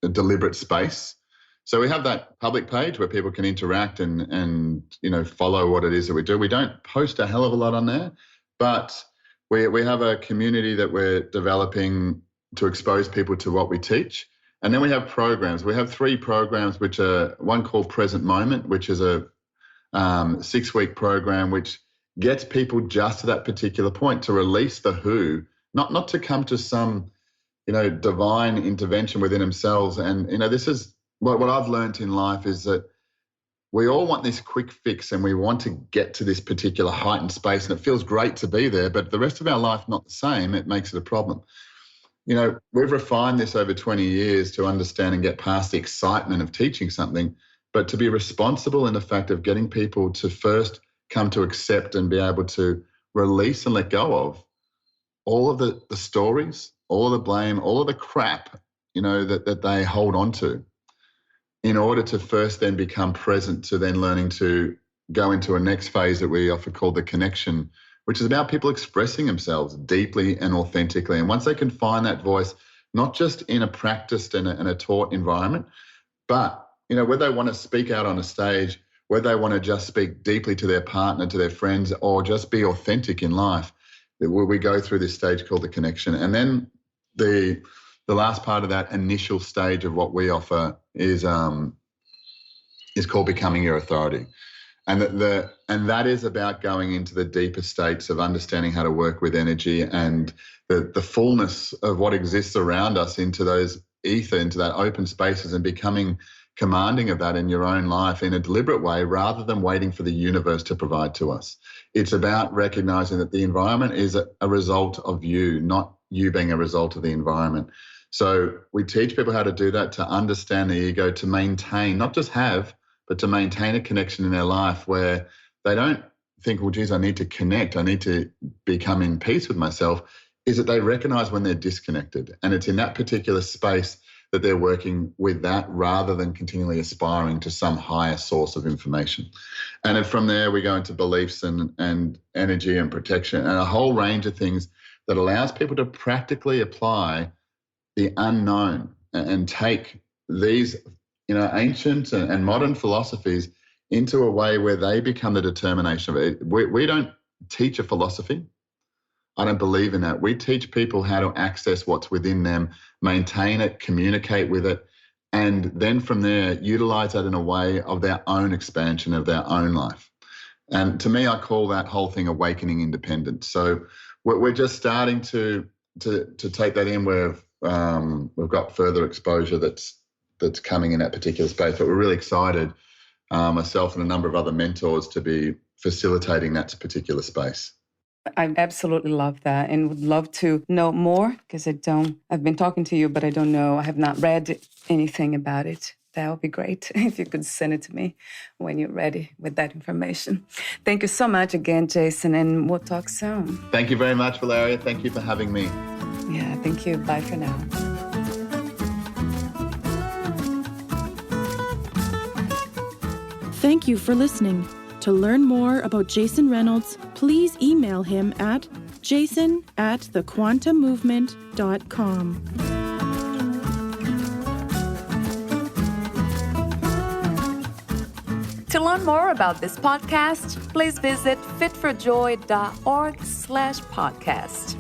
deliberate space. So we have that public page where people can interact and follow what it is that we do. We don't post a hell of a lot on there, but we have a community that we're developing to expose people to what we teach. And then we have programs. We have 3 programs, which are one called Present Moment, which is a 6-week program which gets people just to that particular point, to release the who, not to come to some, divine intervention within themselves. And, this is what I've learned in life is that we all want this quick fix and we want to get to this particular heightened space, and it feels great to be there, but the rest of our life not the same. It makes it a problem. We've refined this over 20 years to understand and get past the excitement of teaching something, but to be responsible in the fact of getting people to first come to accept and be able to release and let go of all of the stories, all of the blame, all of the crap, that they hold on to, in order to first then become present, to then learning to go into a next phase that we often call the connection, which is about people expressing themselves deeply and authentically. And once they can find that voice, not just in a practiced and a taught environment, but, whether they want to speak out on a stage, whether they want to just speak deeply to their partner, to their friends, or just be authentic in life, we go through this stage called the connection. And then the last part of that initial stage of what we offer is called Becoming Your Authority. And that is about going into the deeper states of understanding how to work with energy and the fullness of what exists around us, into those ether, into that open spaces, and becoming commanding of that in your own life in a deliberate way, rather than waiting for the universe to provide to us. It's about recognizing that the environment is a result of you, not you being a result of the environment. So we teach people how to do that, to understand the ego, to maintain, not just have, but to maintain a connection in their life where they don't think, well, geez, I need to connect, I need to become in peace with myself, is that they recognize when they're disconnected. And it's in that particular space that they're working with that, rather than continually aspiring to some higher source of information. And then from there, we go into beliefs and energy and protection and a whole range of things that allows people to practically apply the unknown and take these ancient and modern philosophies into a way where they become the determination of it. We don't teach a philosophy. I don't believe in that. We teach people how to access what's within them, maintain it, communicate with it, and then from there, utilize that in a way of their own expansion of their own life. And to me, I call that whole thing awakening independence. So we're just starting to take that in. We've got further exposure that's coming in that particular space, but we're really excited, myself and a number of other mentors, to be facilitating that particular space. I absolutely love that, and would love to know more, because I've been talking to you, but I don't know, I have not read anything about it. That would be great if you could send it to me when you're ready with that information. Thank you so much again, Jason, and we'll talk soon. Thank you very much, Valeria. Thank you for having me. Yeah, thank you. Bye for now. Thank you for listening. To learn more about Jason Reynolds, please email him at jason@thequantummovement.com. To learn more about this podcast, please visit fitforjoy.org/podcast.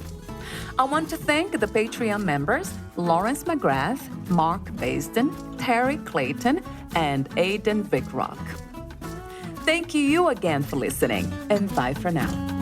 I want to thank the Patreon members, Lawrence McGrath, Mark Basden, Terry Clayton, and Aidan Vickrock. Thank you again for listening, and bye for now.